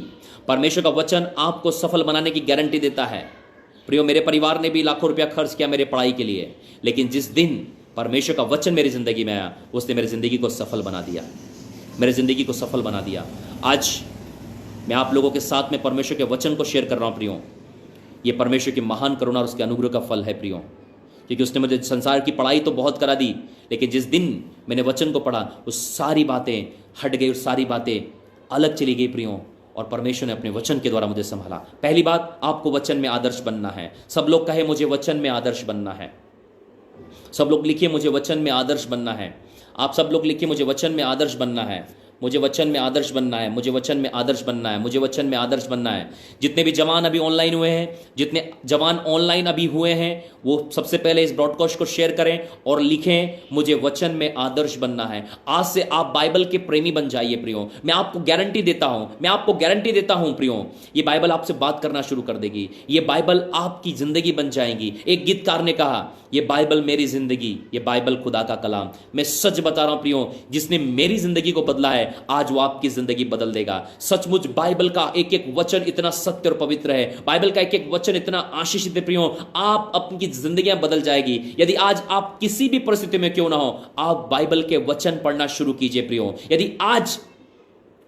परमेश्वर का वचन आपको सफल बनाने की गारंटी देता है। प्रियो, मेरे परिवार ने भी लाखों रुपया खर्च किया मेरे पढ़ाई के लिए, लेकिन जिस दिन परमेश्वर का वचन मेरी जिंदगी में आया, उसने मेरी जिंदगी को सफल बना दिया, मेरी जिंदगी को सफल बना दिया। आज मैं आप लोगों के साथ में परमेश्वर के वचन को शेयर कर रहा हूं प्रियो। ये परमेश्वर की महान करुणा और उसके अनुग्रह का फल है प्रियो, क्योंकि उसने मुझे संसार की पढ़ाई तो बहुत करा दी, लेकिन जिस दिन मैंने वचन को पढ़ा, वो सारी बातें हट गई और सारी बातें अलग चली गई प्रियो, और परमेश्वर ने अपने वचन के द्वारा मुझे संभाला। पहली बात, आपको वचन में आदर्श बनना है। सब लोग कहे मुझे वचन में आदर्श बनना है। सब लोग लिखिए मुझे वचन में आदर्श बनना है। आप सब लोग लिखिए मुझे वचन में आदर्श बनना है, मुझे वचन में आदर्श बनना है, मुझे वचन में आदर्श बनना है, मुझे वचन में आदर्श बनना है। जितने भी जवान अभी ऑनलाइन हुए हैं, जितने जवान ऑनलाइन अभी हुए हैं, वो सबसे पहले इस ब्रॉडकास्ट को शेयर करें और लिखें मुझे वचन में आदर्श बनना है। आज से आप बाइबल के प्रेमी बन जाइए प्रियो। मैं आपको गारंटी देता हूं प्रियो, ये बाइबल आपसे बात करना शुरू कर देगी। ये बाइबल आपकी जिंदगी बन जाएगी। एक गीतकार ने कहा, ये बाइबल मेरी जिंदगी, ये बाइबल खुदा का कलाम। मैं सच बता रहा हूं प्रियो, जिसने मेरी जिंदगी को बदला है, आज वो आपकी जिंदगी बदल देगा। सचमुच बाइबल का एक एक वचन इतना सत्य और पवित्र है, बाइबल का एक एक वचन इतना आशीषित है प्रियो, आप अपनी जिंदगियां बदल जाएगी। यदि आज आप किसी भी परिस्थिति में क्यों ना हो, आप बाइबल के वचन पढ़ना शुरू कीजिए प्रियो। यदि आज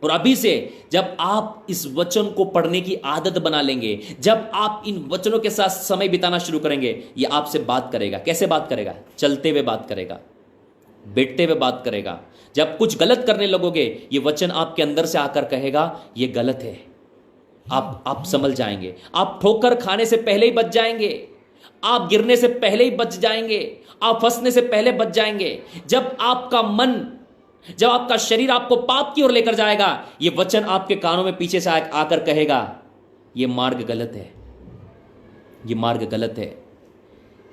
और अभी से जब आप इस वचन को पढ़ने की आदत बना लेंगे, जब आप इन वचनों के साथ समय बिताना शुरू करेंगे, ये आपसे बात करेगा। कैसे बात करेगा? चलते हुए बात करेगा, बैठते हुए बात करेगा। जब कुछ गलत करने लगोगे, ये वचन आपके अंदर से आकर कहेगा ये गलत है। आप संभल जाएंगे, आप ठोकर खाने से पहले ही बच जाएंगे, आप गिरने से पहले ही बच जाएंगे, आप फंसने से पहले बच जाएंगे। जब आपका मन, जब आपका शरीर आपको पाप की ओर लेकर जाएगा, ये वचन आपके कानों में पीछे से आकर कहेगा ये मार्ग गलत है, ये मार्ग गलत है,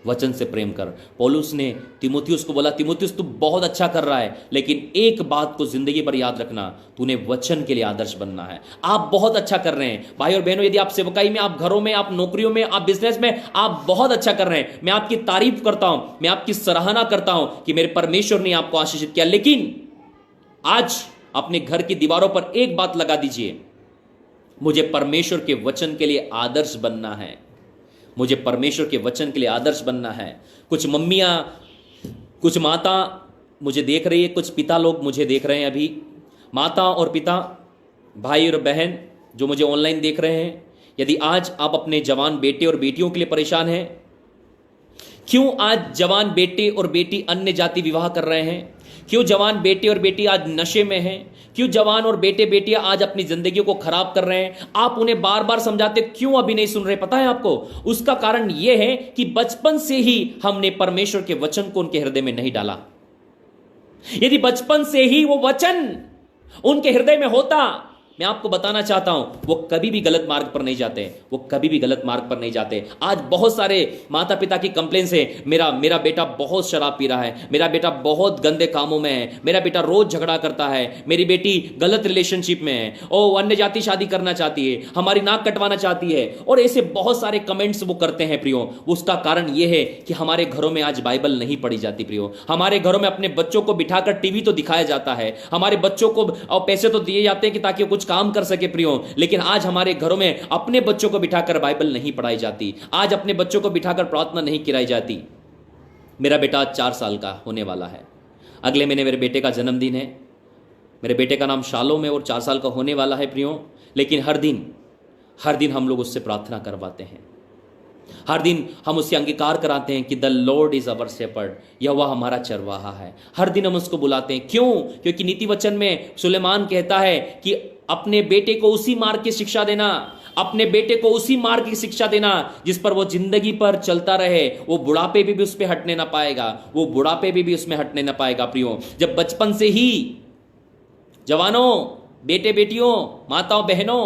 वचन से प्रेम कर। पौलुस ने तीमुथियुस को बोला, तीमुथियुस तू बहुत अच्छा कर रहा है, लेकिन एक बात को जिंदगी पर याद रखना, तूने वचन के लिए आदर्श बनना है। आप बहुत अच्छा कर रहे हैं भाई और बहनों, यदि आप सेवकाई में, आप घरों में, आप नौकरियों में, आप बिजनेस में, आप बहुत अच्छा कर रहे हैं। मैं आपकी तारीफ करता हूं, मैं आपकी सराहना करता हूं कि मेरे परमेश्वर ने आपको आशीषित किया। लेकिन आज अपने घर की दीवारों पर एक बात लगा दीजिए, मुझे परमेश्वर के वचन के लिए आदर्श बनना है। मुझे परमेश्वर के वचन के लिए आदर्श बनना है। कुछ मम्मियां, कुछ माता मुझे देख रही है, कुछ पिता लोग मुझे देख रहे हैं। अभी माता और पिता, भाई और बहन जो मुझे ऑनलाइन देख रहे हैं, यदि आज आप अपने जवान बेटे और बेटियों के लिए परेशान हैं, क्यों आज जवान बेटे और बेटी अन्य जाति विवाह कर रहे हैं, क्यों जवान बेटे और बेटी आज नशे में हैं, क्यों जवान और बेटे बेटियां आज अपनी जिंदगी को खराब कर रहे हैं, आप उन्हें बार बार समझाते क्यों अभी नहीं सुन रहे? पता है आपको? उसका कारण यह है कि बचपन से ही हमने परमेश्वर के वचन को उनके हृदय में नहीं डाला। यदि बचपन से ही वो वचन उनके हृदय में होता, मैं आपको बताना चाहता हूं, वो कभी भी गलत मार्ग पर नहीं जाते, वो कभी भी गलत मार्ग पर नहीं जाते। आज बहुत सारे माता पिता की कंप्लेंट्स है, मेरा बेटा बहुत शराब पी रहा है, मेरा बेटा बहुत गंदे कामों में है, मेरा बेटा रोज झगड़ा करता है, मेरी बेटी गलत रिलेशनशिप में है, ओ अन्य जाति शादी करना चाहती है, हमारी नाक कटवाना चाहती है, और ऐसे बहुत सारे कमेंट्स वो करते हैं प्रियो। उसका कारण यह है कि हमारे घरों में आज बाइबल नहीं पढ़ी जाती प्रियो। हमारे घरों में अपने बच्चों को बिठाकर टीवी तो दिखाया जाता है, हमारे बच्चों को पैसे तो दिए जाते हैं कि ताकि कुछ काम कर सके प्रियो, लेकिन आज हमारे घरों में अपने बच्चों को बिठाकर बाइबल नहीं पढ़ाई जाती, आज अपने बच्चों को बिठाकर प्रार्थना नहीं कराई जाती। मेरा बेटा आज 4 साल का होने वाला है, अगले महीने मेरे बेटे का जन्मदिन है। मेरे बेटे का नाम शालोम है और 4 साल का होने वाला है प्रियो। लेकिन हर दिन हम लोग उससे प्रार्थना करवाते हैं, हर दिन हम उससे अंगीकार कराते हैं कि the Lord is our shepherd, Jehovah हमारा चरवाहा है। हर दिन हम उसको बुलाते हैं। क्यों? क्योंकि नीति वचन में सुलेमान कहता है कि अपने बेटे को उसी मार्ग की शिक्षा देना, अपने बेटे को उसी मार्ग की शिक्षा देना जिस पर वो जिंदगी पर चलता रहे, वो बुढ़ापे भी उससे हटने ना पाएगा, वो बुढ़ापे भी उसमें हटने ना पाएगा प्रियो। जब बचपन से ही, जवानों, बेटे बेटियों, माताओं बहनों,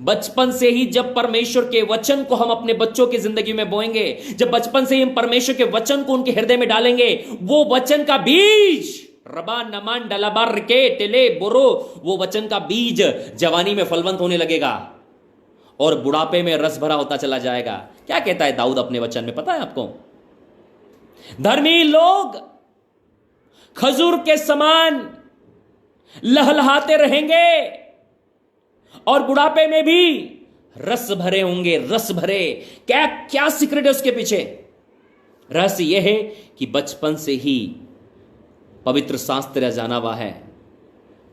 बचपन से ही जब परमेश्वर के वचन को हम अपने बच्चों की जिंदगी में बोएंगे, जब बचपन से ही हम परमेश्वर के वचन को उनके हृदय में डालेंगे, वो वचन का बीज रबा नमान डलाबार के टेले बोरो, वो वचन का बीज जवानी में फलवंत होने लगेगा और बुढ़ापे में रस भरा होता चला जाएगा। क्या कहता है दाऊद अपने वचन में, पता है आपको? धर्मी लोग खजूर के समान लहलहाते रहेंगे और बुढ़ापे में भी रस भरे होंगे, रस भरे। क्या क्या सीक्रेट है उसके पीछे? रहस्य यह है कि बचपन से ही पवित्र शास्त्र जाना हुआ है।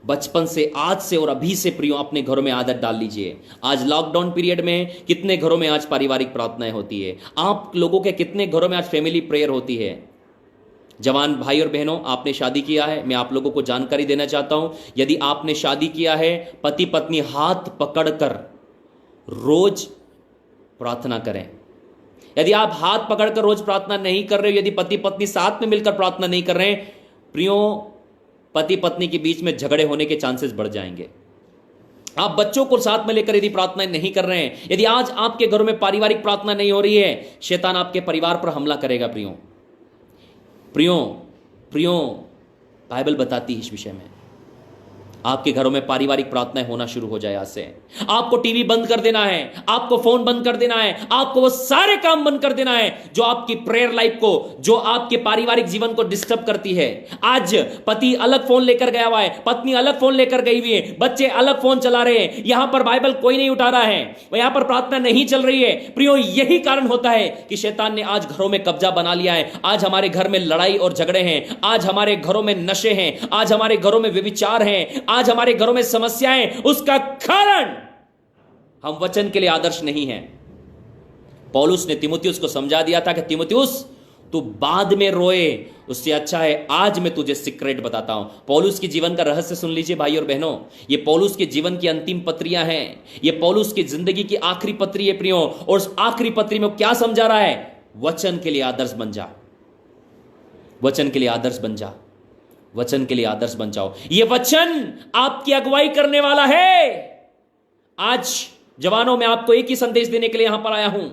बचपन से, आज से और अभी से प्रियो अपने घरों में आदत डाल लीजिए। आज लॉकडाउन पीरियड में कितने घरों में आज पारिवारिक प्रार्थनाएं होती है? आप लोगों के कितने घरों में आज फैमिली प्रेयर होती है? जवान भाई और बहनों, आपने शादी किया है, मैं आप लोगों को जानकारी देना चाहता हूं, यदि आपने शादी किया है, पति पत्नी हाथ पकड़कर रोज प्रार्थना करें। यदि आप हाथ पकड़कर रोज प्रार्थना नहीं कर रहे हो, यदि पति पत्नी साथ में मिलकर प्रार्थना नहीं कर रहे हैं प्रियो, पति पत्नी के बीच में झगड़े होने के चांसेस बढ़ जाएंगे। आप बच्चों को साथ में लेकर यदि प्रार्थना नहीं कर रहे हैं, यदि आज आपके घरों में पारिवारिक प्रार्थना नहीं हो रही है, शैतान आपके परिवार पर हमला करेगा प्रियो। प्रियो प्रियो बाइबल बताती है इस विषय में। आपके घरों में पारिवारिक प्रार्थनाएं होना शुरू हो जाए। आज से आपको टीवी बंद कर देना है, आपको फोन बंद कर देना है, आपको वो सारे काम बंद कर देना है जो आपकी प्रेयर लाइफ को, जो आपके पारिवारिक जीवन को डिस्टर्ब करती है। आज पति अलग फोन लेकर गया हुआ है, पत्नी अलग फोन लेकर गई हुई है, बच्चे अलग फोन चला रहे हैं, यहां पर बाइबल कोई नहीं उठा रहा है, यहां पर प्रार्थना नहीं चल रही है। प्रियो, यही कारण होता है कि शैतान ने आज घरों में कब्जा बना लिया है। आज हमारे घर में लड़ाई और झगड़े हैं, आज हमारे घरों में नशे हैं, आज हमारे घरों में व्यभिचार हैं, आज हमारे घरों में समस्याएं। उसका कारण हम वचन के लिए आदर्श नहीं हैं। पौलुस ने तीमुथियुस को समझा दिया था कि तीमुथियुस, तू बाद में रोए, उससे अच्छा है आज मैं तुझे सीक्रेट बताता हूं। पौलुस के जीवन का रहस्य सुन लीजिए भाई और बहनों, ये पौलुस के जीवन की अंतिम पत्रियां हैं, ये पौलुस की जिंदगी की आखिरी पत्री है प्रियो। और उस आखिरी पत्री में क्या समझा रहा है? वचन के लिए आदर्श बन जा, वचन के लिए आदर्श बन जा, वचन के लिए आदर्श बन जाओ। यह वचन आपकी अगुवाई करने वाला है। आज जवानों, मैं आपको एक ही संदेश देने के लिए यहां पर आया हूं।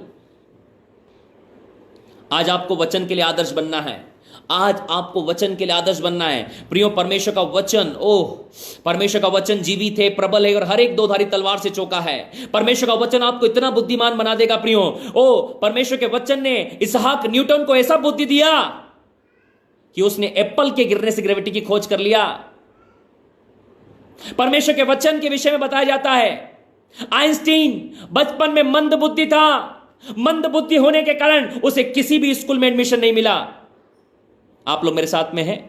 आज आपको वचन के लिए आदर्श बनना है, आज आपको वचन के लिए आदर्श बनना है प्रियो। परमेश्वर का वचन, परमेश्वर का वचन जीवित है, प्रबल है और हर एक दोधारी तलवार से चौका है। परमेश्वर का वचन आपको इतना बुद्धिमान बना देगा प्रियो। परमेश्वर के वचन ने इसहाक न्यूटन को ऐसा बुद्धि दिया कि उसने एप्पल के गिरने से ग्रेविटी की खोज कर लिया। परमेश्वर के वचन के विषय में बताया जाता है आइंस्टीन बचपन में मंद बुद्धि था। मंद बुद्धि होने के कारण उसे किसी भी स्कूल में एडमिशन नहीं मिला। आप लोग मेरे साथ में हैं?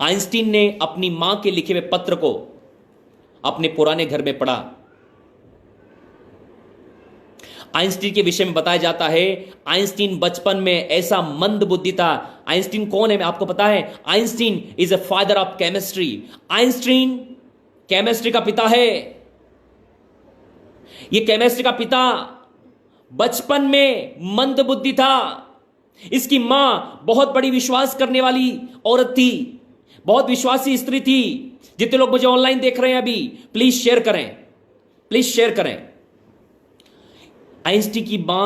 आइंस्टीन ने अपनी मां के लिखे हुए पत्र को अपने पुराने घर में पढ़ा। आइंस्टीन के विषय में बताया जाता है आइंस्टीन बचपन में ऐसा मंद बुद्धि था। आइंस्टीन कौन है आपको पता है? Einstein is a father of chemistry. Einstein chemistry का पिता है। यह केमिस्ट्री का पिता बचपन में मंद बुद्धि था। इसकी मां बहुत बड़ी विश्वास करने वाली औरत थी, बहुत विश्वासी स्त्री थी। जितने लोग मुझे ऑनलाइन देख रहे हैं अभी, प्लीज शेयर करें, प्लीज शेयर करें। आइंस्टीन की मां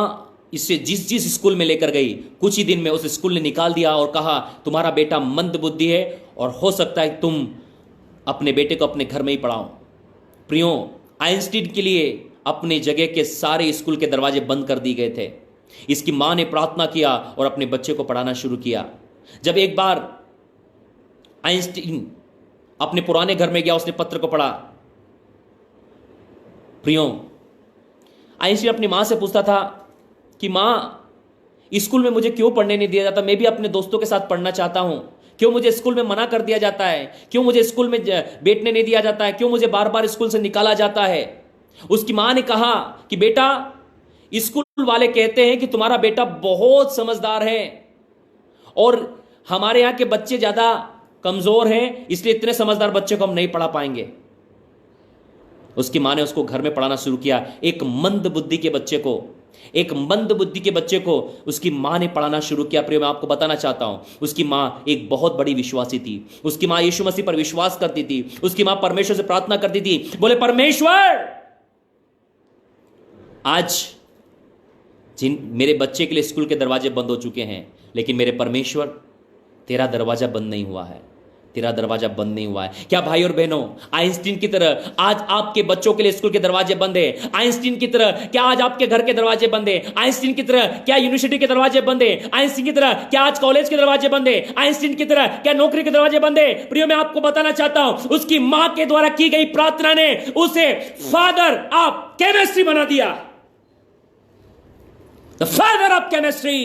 इसे जिस स्कूल में लेकर गई, कुछ ही दिन में उस स्कूल ने निकाल दिया और कहा तुम्हारा बेटा मंद बुद्धि है और हो सकता है तुम अपने बेटे को अपने घर में ही पढ़ाओ। प्रियो, आइंस्टीन के लिए अपने जगह के सारे स्कूल के दरवाजे बंद कर दिए गए थे। इसकी मां ने प्रार्थना किया और अपने बच्चे को पढ़ाना शुरू किया। जब एक बार आइंस्टीन अपने पुराने घर में गया, उसने पत्र को पढ़ा। प्रियो, आइंस्टीन अपनी मां से पूछता था कि मां स्कूल में मुझे क्यों पढ़ने नहीं दिया जाता? मैं भी अपने दोस्तों के साथ पढ़ना चाहता हूं। क्यों मुझे स्कूल में मना कर दिया जाता है? क्यों मुझे स्कूल में बैठने नहीं दिया जाता है? क्यों मुझे बार बार स्कूल से निकाला जाता है? उसकी मां ने कहा कि बेटा, स्कूल वाले कहते हैं कि तुम्हारा बेटा बहुत समझदार है और हमारे यहां के बच्चे ज्यादा कमजोर हैं, इसलिए इतने समझदार बच्चे को हम नहीं पढ़ा पाएंगे। उसकी मां ने उसको घर में पढ़ाना शुरू किया। एक मंद बुद्धि के बच्चे को उसकी मां ने पढ़ाना शुरू किया। प्रिय, मैं आपको बताना चाहता हूं, उसकी मां एक बहुत बड़ी विश्वासी थी। उसकी मां यीशु मसीह पर विश्वास करती थी। उसकी मां परमेश्वर से प्रार्थना करती थी, बोले परमेश्वर, आज जिन मेरे बच्चे के लिए स्कूल के दरवाजे बंद हो चुके हैं, लेकिन मेरे परमेश्वर, तेरा दरवाजा बंद नहीं हुआ है, तेरा दरवाजा बंद नहीं हुआ है। क्या भाई और बहनों, आइंस्टीन की तरह आज आपके बच्चों के लिए स्कूल के दरवाजे बंद है? आइंस्टीन की तरह क्या आज आपके घर के दरवाजे बंद है? आइंस्टीन की तरह क्या यूनिवर्सिटी के दरवाजे बंद है? आइंस्टीन की तरह क्या आज कॉलेज के दरवाजे बंद है? आइंस्टीन की तरह क्या नौकरी के दरवाजे बंद है? प्रियो, मैं आपको बताना चाहता हूं, उसकी मां के द्वारा की गई प्रार्थना ने उसे फादर ऑफ केमिस्ट्री बना दिया। द फादर ऑफ केमिस्ट्री,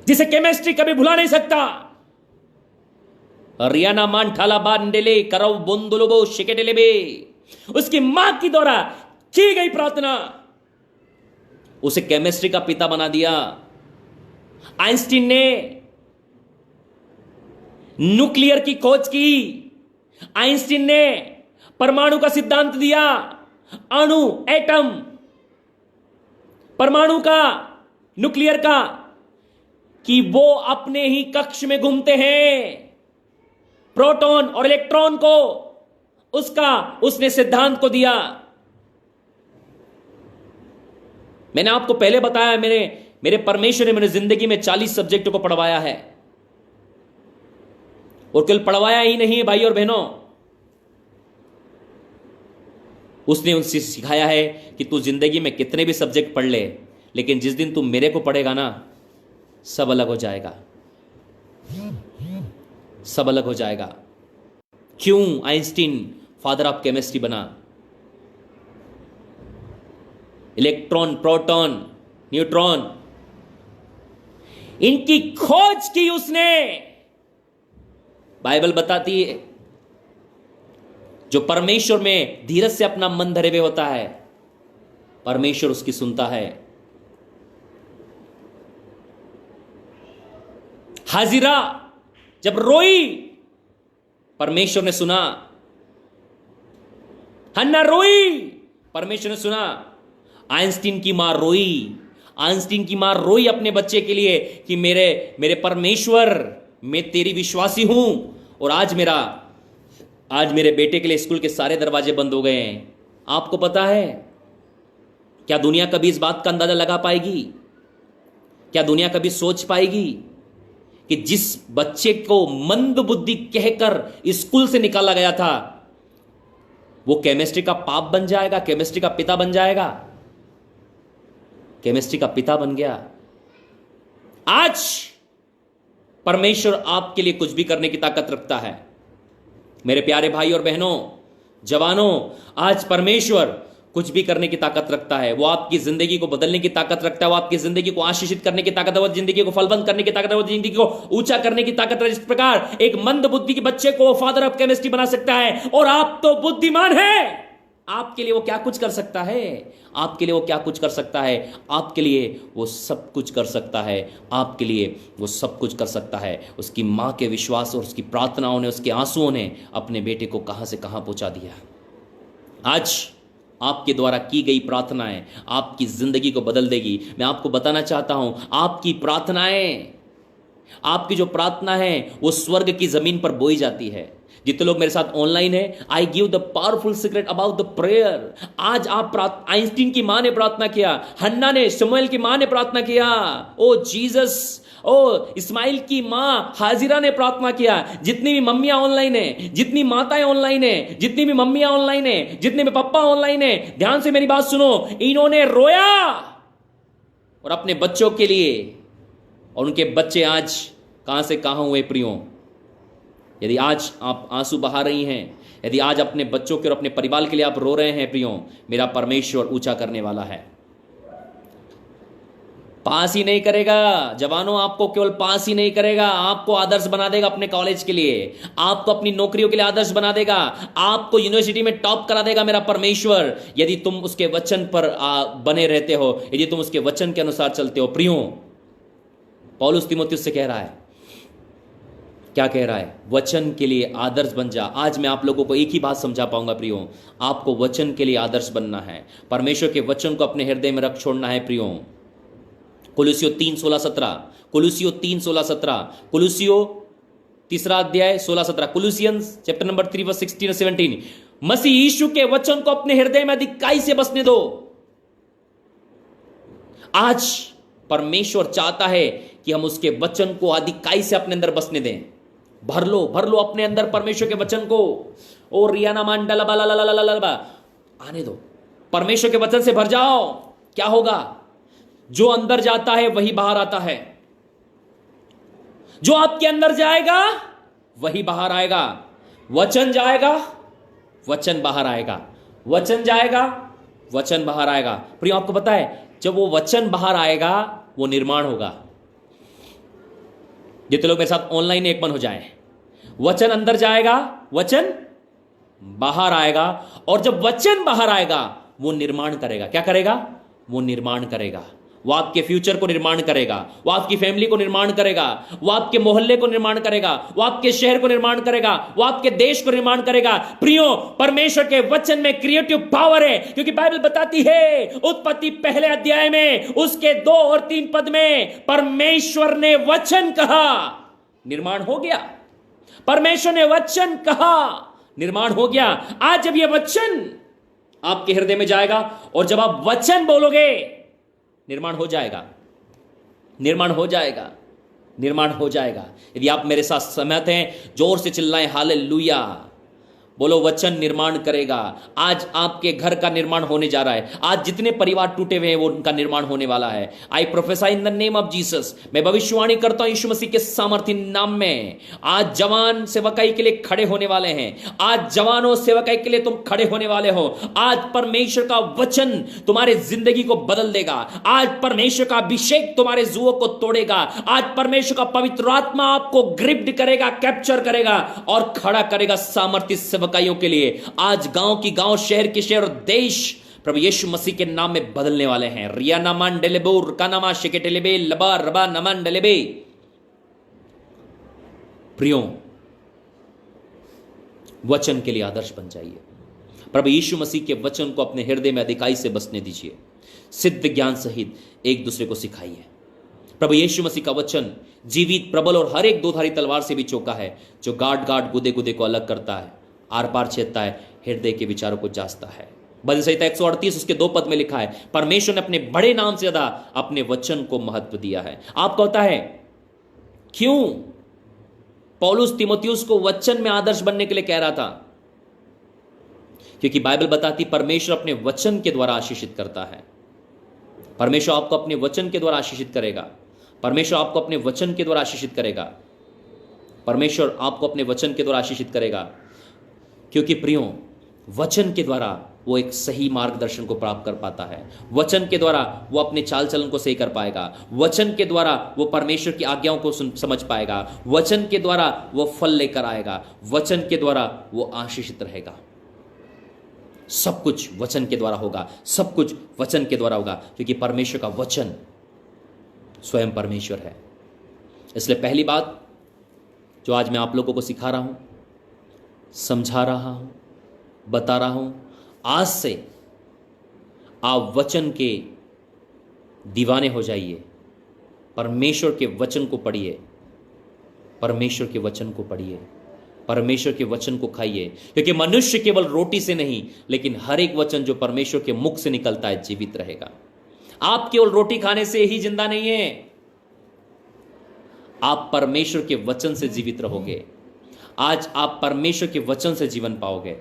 जिसे केमिस्ट्री कभी भुला नहीं सकता। रियाना मान ठाला बांडेले करव बोंदुलोबो शिकेटेलेबे, उसकी मां की द्वारा की गई प्रार्थना उसे केमिस्ट्री का पिता बना दिया। आइंस्टीन ने न्यूक्लियर की खोज की। आइंस्टीन ने परमाणु का सिद्धांत दिया। अणु, एटम, परमाणु का, न्यूक्लियर का, कि वो अपने ही कक्ष में घूमते हैं। प्रोटॉन और इलेक्ट्रॉन को उसने सिद्धांत को दिया। मैंने आपको पहले बताया, मेरे परमेश्वर ने मेरी जिंदगी में 40 सब्जेक्टों को पढ़वाया है। और केवल पढ़वाया ही नहीं है भाई और बहनों, उसने उनसे सिखाया है कि तू जिंदगी में कितने भी सब्जेक्ट पढ़ ले, लेकिन जिस दिन तू मेरे को पढ़ेगा ना, सब अलग हो जाएगा, सब अलग हो जाएगा। क्यों आइंस्टीन फादर ऑफ केमिस्ट्री बना? इलेक्ट्रॉन, प्रोटॉन, न्यूट्रॉन, इनकी खोज की उसने। बाइबल बताती है, जो परमेश्वर में धीरज से अपना मन धरे हुए होता है, परमेश्वर उसकी सुनता है। हाजिरा जब रोई, परमेश्वर ने सुना। हन्ना रोई, परमेश्वर ने सुना। आइंस्टीन की मां रोई। आइंस्टीन की मां रोई अपने बच्चे के लिए कि मेरे परमेश्वर, मैं तेरी विश्वासी हूं, और आज मेरे बेटे के लिए स्कूल के सारे दरवाजे बंद हो गए हैं। आपको पता है, क्या दुनिया कभी इस बात का अंदाजा लगा पाएगी? क्या दुनिया कभी सोच पाएगी कि जिस बच्चे को मंद बुद्धि कहकर स्कूल से निकाला गया था, वो केमिस्ट्री का पाप बन जाएगा, केमिस्ट्री का पिता बन जाएगा? केमिस्ट्री का पिता बन गया। आज परमेश्वर आपके लिए कुछ भी करने की ताकत रखता है। मेरे प्यारे भाई और बहनों, जवानों, आज परमेश्वर कुछ भी करने की ताकत रखता है। वो आपकी जिंदगी को बदलने की ताकत रखता है, वो आपकी जिंदगी को आशीषित करने की ताकत है, वो जिंदगी को फलवंत करने की ताकत है, वो जिंदगी को ऊंचा करने की ताकत है। जिस प्रकार एक मंद बुद्धि के बच्चे को फादर ऑफ केमिस्ट्री बना सकता है, और आप तो बुद्धिमान हैं, आपके लिए वो क्या कुछ कर सकता है, आपके लिए वो क्या कुछ कर सकता है, आपके लिए वो सब कुछ कर सकता है, आपके लिए वो सब कुछ कर सकता है। उसकी मां के विश्वास और उसकी प्रार्थनाओं ने, उसके आंसुओं ने अपने बेटे को कहां से कहां पहुंचा दिया। आज आपके द्वारा की गई प्रार्थनाएं आपकी जिंदगी को बदल देगी। मैं आपको बताना चाहता हूं, आपकी प्रार्थनाएं, आपकी जो प्रार्थना है वो स्वर्ग की जमीन पर बोई जाती है। जितने लोग मेरे साथ ऑनलाइन है, I give the powerful secret about the prayer. आज आप आइंस्टीन की मां ने प्रार्थना किया, हन्ना ने, शमूएल की मां ने प्रार्थना किया, ओ जीसस, ओ इस्माइल की मां हाजिरा ने प्रार्थना किया। जितनी भी मम्मियां ऑनलाइन है, जितनी माताएं ऑनलाइन है, जितनी भी मम्मियां ऑनलाइन है, जितने भी पापा ऑनलाइन है, ध्यान से मेरी बात सुनो, इन्होंने रोया और अपने बच्चों के लिए, और उनके बच्चे आज कहां से कहां हुए प्रियो। यदि आज आप आंसू बहा रही हैं, यदि आज अपने बच्चों के और अपने परिवार के लिए आप रो रहे हैं प्रियो, मेरा परमेश्वर ऊंचा करने वाला है। पास ही नहीं करेगा जवानों, आपको केवल पास ही नहीं करेगा, आपको आदर्श बना देगा अपने कॉलेज के लिए, आपको अपनी नौकरियों के लिए आदर्श बना देगा, आपको यूनिवर्सिटी में टॉप करा देगा मेरा परमेश्वर, यदि तुम उसके वचन पर बने रहते हो, यदि तुम उसके वचन के अनुसार चलते हो। प्रियो, पौलुस तीमुथियुस से कह रहा है, क्या कह रहा है? वचन के लिए आदर्श बन जा। आज मैं आप लोगों को एक ही बात समझा पाऊंगा प्रियो, आपको वचन के लिए आदर्श बनना है, परमेश्वर के वचन को अपने हृदय में रख छोड़ना है प्रियो। कुलुसियो 3:16-17, कुलुसियो 3:16-17, कुलुसियो 3:16-17, कुलुसियंस चैप्टर नंबर 3 वर्स 16 और 17। मसीह यीशु के वचन को अपने हृदय में अधिकाई से बसने दो। आज परमेश्वर चाहता है कि हम उसके वचन को अधिकाई से अपने अंदर बसने दें। भर लो अपने अंदर परमेश्वर के वचन को। ओ रियाना मांडला आने दो, परमेश्वर के वचन से भर जाओ। क्या होगा? जो अंदर जाता है वही बाहर आता है। जो आपके अंदर जाएगा वही बाहर आएगा। वचन जाएगा, वचन बाहर आएगा, वचन जाएगा, वचन बाहर आएगा। प्रिय, आपको पता है, जब वो वचन बाहर आएगा वो निर्माण होगा। जितने लोग मेरे साथ ऑनलाइन एक मन हो जाए, वचन अंदर जाएगा, वचन बाहर आएगा, और जब वचन बाहर आएगा वो निर्माण करेगा। क्या करेगा? वो निर्माण करेगा। वो आपके फ्यूचर को निर्माण करेगा, वो आपकी फैमिली को निर्माण करेगा, वो आपके मोहल्ले को निर्माण करेगा, वो आपके शहर को निर्माण करेगा, वो आपके देश को निर्माण करेगा। प्रियो, परमेश्वर के वचन में क्रिएटिव पावर है, क्योंकि बाइबल बताती है उत्पत्ति पहले अध्याय में उसके 2 और 3 पद में परमेश्वर ने वचन कहा, निर्माण हो गया। परमेश्वर ने वचन कहा, निर्माण हो गया। आज जब यह वचन आपके हृदय में जाएगा और जब आप वचन बोलोगे, निर्माण हो जाएगा, निर्माण हो जाएगा, निर्माण हो जाएगा। यदि आप मेरे साथ सहमत हैं, जोर से चिल्लाएं हालेलुया। बोलो, वचन निर्माण करेगा। आज आपके घर का निर्माण होने जा रहा है। आज जितने परिवार टूटे हुए हैं वो उनका निर्माण होने वाला है। I prophesy in the name of Jesus. मैं भविष्यवाणी करता हूं यीशु मसीह के सामर्थ्य नाम में। आज जवान सेवकाई के लिए खड़े होने वाले हैं। आज जवानों सेवकाई के लिए तुम खड़े होने वाले हो। आज परमेश्वर का वचन तुम्हारे जिंदगी को बदल देगा। आज परमेश्वर का अभिषेक तुम्हारे जुओं को तोड़ेगा। आज परमेश्वर का पवित्र आत्मा आपको ग्रिप्ड करेगा, कैप्चर करेगा और खड़ा करेगा सामर्थ्य सेवकाइयों के लिए। आज गांव की गांव, शहर के शहर, देश प्रभु यीशु मसीह के नाम में बदलने वाले हैं। रिया नमान डेलेबोर कानामा शिकेटेलेबे लबा रबा नमान डेलेबे। प्रियो, वचन के लिए आदर्श बन जाइए। प्रभु यीशु मसीह के वचन को अपने हृदय में अधिकाई से बसने दीजिए। सिद्ध ज्ञान सहित एक दूसरे को सिखाइए। प्रभु यीशु मसीह का वचन जीवित, प्रबल और हर एक दोधारी तलवार से भी चौका है, जो गाड़ गाड़ गुदे गुदे को अलग करता है, आर पार छेदता है, हृदय के विचारों को जांचता है। भजन संहिता 138 उसके 2 पद में लिखा है, परमेश्वर ने अपने बड़े नाम से ज्यादा अपने वचन को महत्व दिया है। आपको पता है क्यों पौलुस तीमुथियुस को वचन में आदर्श बनने के लिए कह रहा था? क्योंकि बाइबल बताती परमेश्वर अपने वचन के द्वारा आशीषित करता है। परमेश्वर आपको अपने वचन के द्वारा आशीषित करेगा। परमेश्वर आपको अपने वचन के द्वारा आशीषित करेगा। परमेश्वर आपको अपने वचन के द्वारा आशीषित करेगा, क्योंकि प्रियों, वचन के द्वारा वो एक सही मार्गदर्शन को प्राप्त कर पाता है। वचन के द्वारा वो अपने चाल चलन को सही कर पाएगा। वचन के द्वारा वो परमेश्वर की आज्ञाओं को समझ पाएगा। वचन के द्वारा वो फल लेकर आएगा। वचन के द्वारा वो आशीषित रहेगा। सब कुछ वचन के द्वारा होगा, सब कुछ वचन के द्वारा होगा, क्योंकि परमेश्वर का वचन स्वयं परमेश्वर है। इसलिए पहली बात जो आज मैं आप लोगों को सिखा रहा हूं, समझा रहा हूं, बता रहा हूं, आज से आप वचन के दीवाने हो जाइए। परमेश्वर के वचन को पढ़िए, परमेश्वर के वचन को पढ़िए, परमेश्वर के वचन को खाइए, क्योंकि मनुष्य केवल रोटी से नहीं, लेकिन हर एक वचन जो परमेश्वर के मुख से निकलता है जीवित रहेगा। आप केवल रोटी खाने से ही जिंदा नहीं है, आप परमेश्वर के वचन से जीवित रहोगे। आज आप परमेश्वर के वचन से जीवन पाओगे।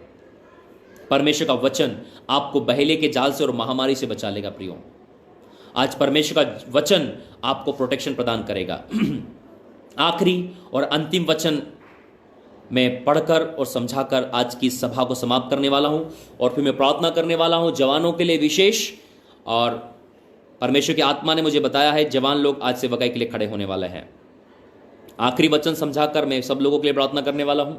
परमेश्वर का वचन आपको बहेले के जाल से और महामारी से बचा लेगा। प्रियो, आज परमेश्वर का वचन आपको प्रोटेक्शन प्रदान करेगा। आखिरी और अंतिम वचन मैं पढ़कर और समझाकर आज की सभा को समाप्त करने वाला हूं, और फिर मैं प्रार्थना करने वाला हूं जवानों के लिए विशेष। और परमेश्वर की आत्मा ने मुझे बताया है जवान लोग आज से वकाई के लिए खड़े होने वाले हैं। आखिरी वचन समझाकर मैं सब लोगों के लिए प्रार्थना करने वाला हूं।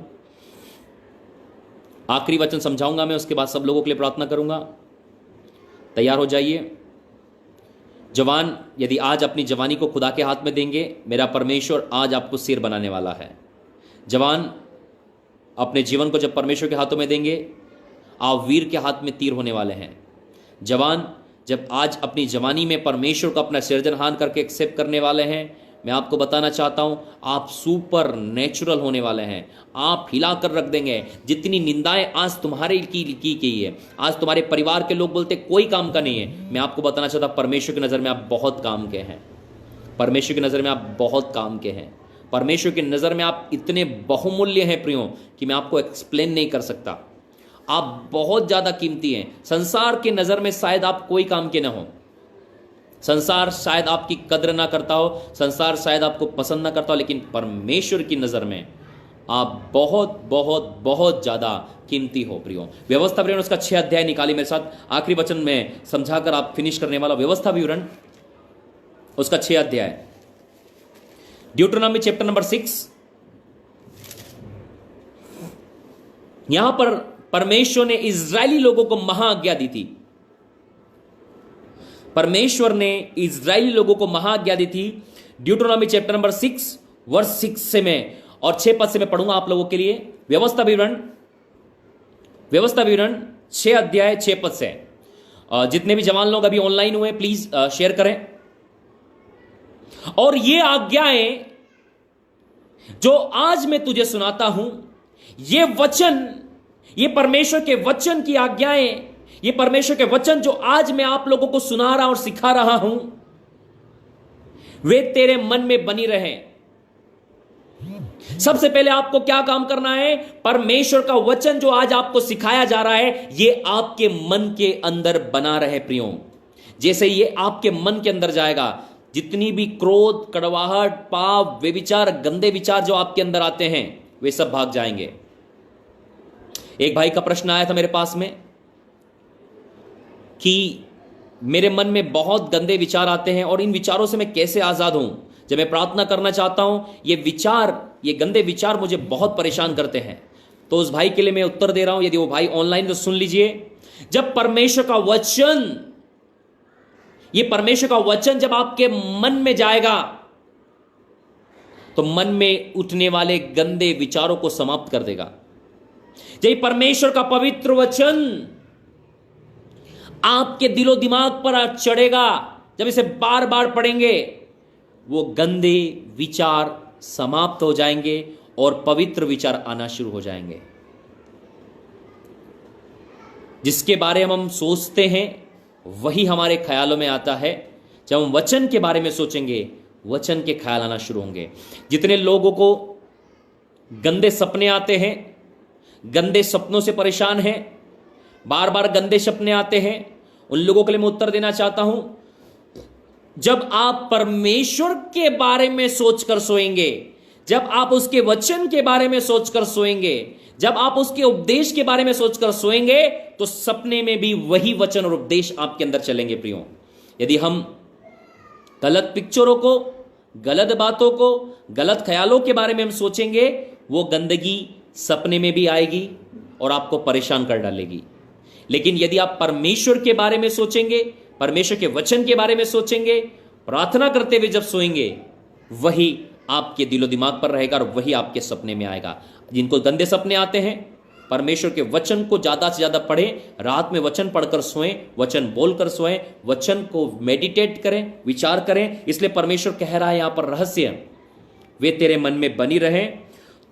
आखिरी वचन समझाऊंगा मैं, उसके बाद सब लोगों के लिए प्रार्थना करूंगा। तैयार हो जाइए। जवान, यदि आज अपनी जवानी को खुदा के हाथ में देंगे, मेरा परमेश्वर आज आपको सिर बनाने वाला है। जवान, अपने जीवन को जब परमेश्वर के हाथों में देंगे, आप वीर के हाथ में तीर होने वाले हैं। जवान, जब आज अपनी जवानी में परमेश्वर को अपना सृजनहार करके एक्सेप्ट करने वाले हैं, मैं आपको बताना चाहता हूं, आप सुपर नेचुरल होने वाले हैं। आप हिलाकर रख देंगे। जितनी निंदाएं आज तुम्हारे की गई है, आज तुम्हारे परिवार के लोग बोलते कोई काम का नहीं है, मैं आपको बताना चाहता हूं परमेश्वर की नज़र में आप बहुत काम के हैं। परमेश्वर की नज़र में आप बहुत काम के हैं। परमेश्वर की नज़र में आप इतने बहुमूल्य हैं प्रियो, कि मैं आपको एक्सप्लेन नहीं कर सकता। आप बहुत ज़्यादा कीमती हैं। संसार के नज़र में शायद आप कोई काम के ना हो, संसार शायद आपकी कद्र ना करता हो, संसार शायद आपको पसंद ना करता हो, लेकिन परमेश्वर की नज़र में आप बहुत बहुत बहुत ज़्यादा कीमती हो प्रियो। व्यवस्था विवरण उसका 6 अध्याय निकाली मेरे साथ। आखिरी वचन में समझाकर आप फिनिश करने वाला। व्यवस्था विवरण उसका 6 अध्याय, ड्यूटोनॉमी चैप्टर नंबर 6। यहां पर परमेश्वर ने इजरायली लोगों को महाआज्ञा दी थी। परमेश्वर ने इजरायली लोगों को महाआज्ञा दी थी। ड्यूटोनॉमी चैप्टर नंबर 6 वर्स 6 से मैं और 6 पद से मैं पढ़ूंगा आप लोगों के लिए। व्यवस्था विवरण 6 अध्याय 6 पद से। जितने भी जवान लोग अभी ऑनलाइन हुए प्लीज शेयर करें। और ये आज्ञाएं जो आज मैं तुझे सुनाता हूं, ये वचन, ये परमेश्वर के वचन की आज्ञाएं, ये परमेश्वर के वचन जो आज मैं आप लोगों को सुना रहा और सिखा रहा हूं, वे तेरे मन में बनी रहे। सबसे पहले आपको क्या काम करना है? परमेश्वर का वचन जो आज आपको सिखाया जा रहा है, ये आपके मन के अंदर बना रहे प्रियो। जैसे ये आपके मन के अंदर जाएगा, जितनी भी क्रोध, कड़वाहट, पाप, व्यभिचार, गंदे विचार जो आपके अंदर आते हैं, वे सब भाग जाएंगे। एक भाई का प्रश्न आया था मेरे पास में कि मेरे मन में बहुत गंदे विचार आते हैं और इन विचारों से मैं कैसे आजाद हूं। जब मैं प्रार्थना करना चाहता हूं, ये विचार, ये गंदे विचार मुझे बहुत परेशान करते हैं। तो उस भाई के लिए मैं उत्तर दे रहा हूं, यदि वो भाई ऑनलाइन तो सुन लीजिए। जब परमेश्वर का वचन, ये परमेश्वर का वचन जब आपके मन में जाएगा, तो मन में उठने वाले गंदे विचारों को समाप्त कर देगा। जब परमेश्वर का पवित्र वचन आपके दिलो दिमाग पर चढ़ेगा, जब इसे बार बार पढ़ेंगे, वो गंदे विचार समाप्त हो जाएंगे और पवित्र विचार आना शुरू हो जाएंगे। जिसके बारे में हम सोचते हैं वही हमारे ख्यालों में आता है। जब हम वचन के बारे में सोचेंगे, वचन के ख्याल आना शुरू होंगे। जितने लोगों को गंदे सपने आते हैं, गंदे सपनों से परेशान हैं, बार बार गंदे सपने आते हैं, उन लोगों के लिए मैं उत्तर देना चाहता हूं, जब आप परमेश्वर के बारे में सोचकर सोएंगे, जब आप उसके वचन के बारे में सोचकर सोएंगे, जब आप उसके उपदेश के बारे में सोचकर सोएंगे, तो सपने में भी वही वचन और उपदेश आपके अंदर चलेंगे प्रियो। यदि हम गलत पिक्चरों को, गलत बातों को, गलत ख्यालों के बारे में हम सोचेंगे, वो गंदगी सपने में भी आएगी और आपको परेशान कर डालेगी। लेकिन यदि आप परमेश्वर के बारे में सोचेंगे, परमेश्वर के वचन के बारे में सोचेंगे, प्रार्थना करते हुए जब सोएंगे, वही आपके दिलो दिमाग पर रहेगा और वही आपके सपने में आएगा। जिनको गंदे सपने आते हैं, परमेश्वर के वचन को ज्यादा से ज्यादा पढ़ें, रात में वचन पढ़कर सोएं, वचन बोलकर सोएं, वचन को मेडिटेट करें, विचार करें। इसलिए परमेश्वर कह रहा है यहां पर रहस्य, वे तेरे मन में बनी रहें,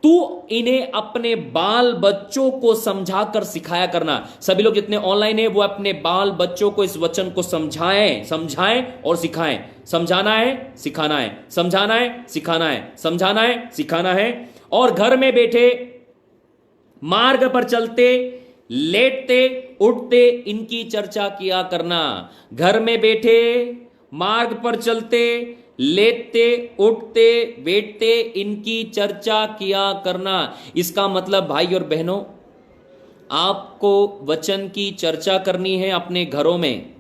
तू इन्हें अपने बाल बच्चों को समझाकर सिखाया करना। सभी लोग जितने ऑनलाइन है वो अपने बाल बच्चों को इस वचन को समझाएं और सिखाएं। समझाना है, सिखाना है, समझाना है, सिखाना है, समझाना है, सिखाना है। और घर में बैठे, मार्ग पर चलते, लेटते उठते इनकी चर्चा किया करना। घर में बैठे, मार्ग पर चलते, लेटते उठते बैठते इनकी चर्चा किया करना। इसका मतलब भाई और बहनों, आपको वचन की चर्चा करनी है अपने घरों में।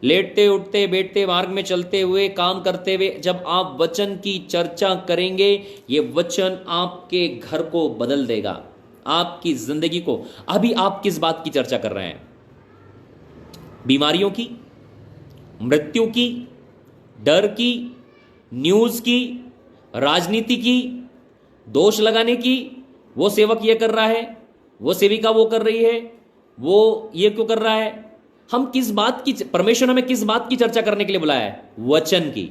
लेटते उठते बैठते, मार्ग में चलते हुए, काम करते हुए जब आप वचन की चर्चा करेंगे, ये वचन आपके घर को बदल देगा, आपकी जिंदगी को। अभी आप किस बात की चर्चा कर रहे हैं? बीमारियों की, मृत्यु की, डर की, न्यूज की, राजनीति की, दोष लगाने की। वो सेवक ये कर रहा है, वो सेविका वो कर रही है, वो ये क्यों कर रहा है? हम किस बात की, परमेश्वर हमें किस बात की चर्चा करने के लिए बुलाया है? वचन की।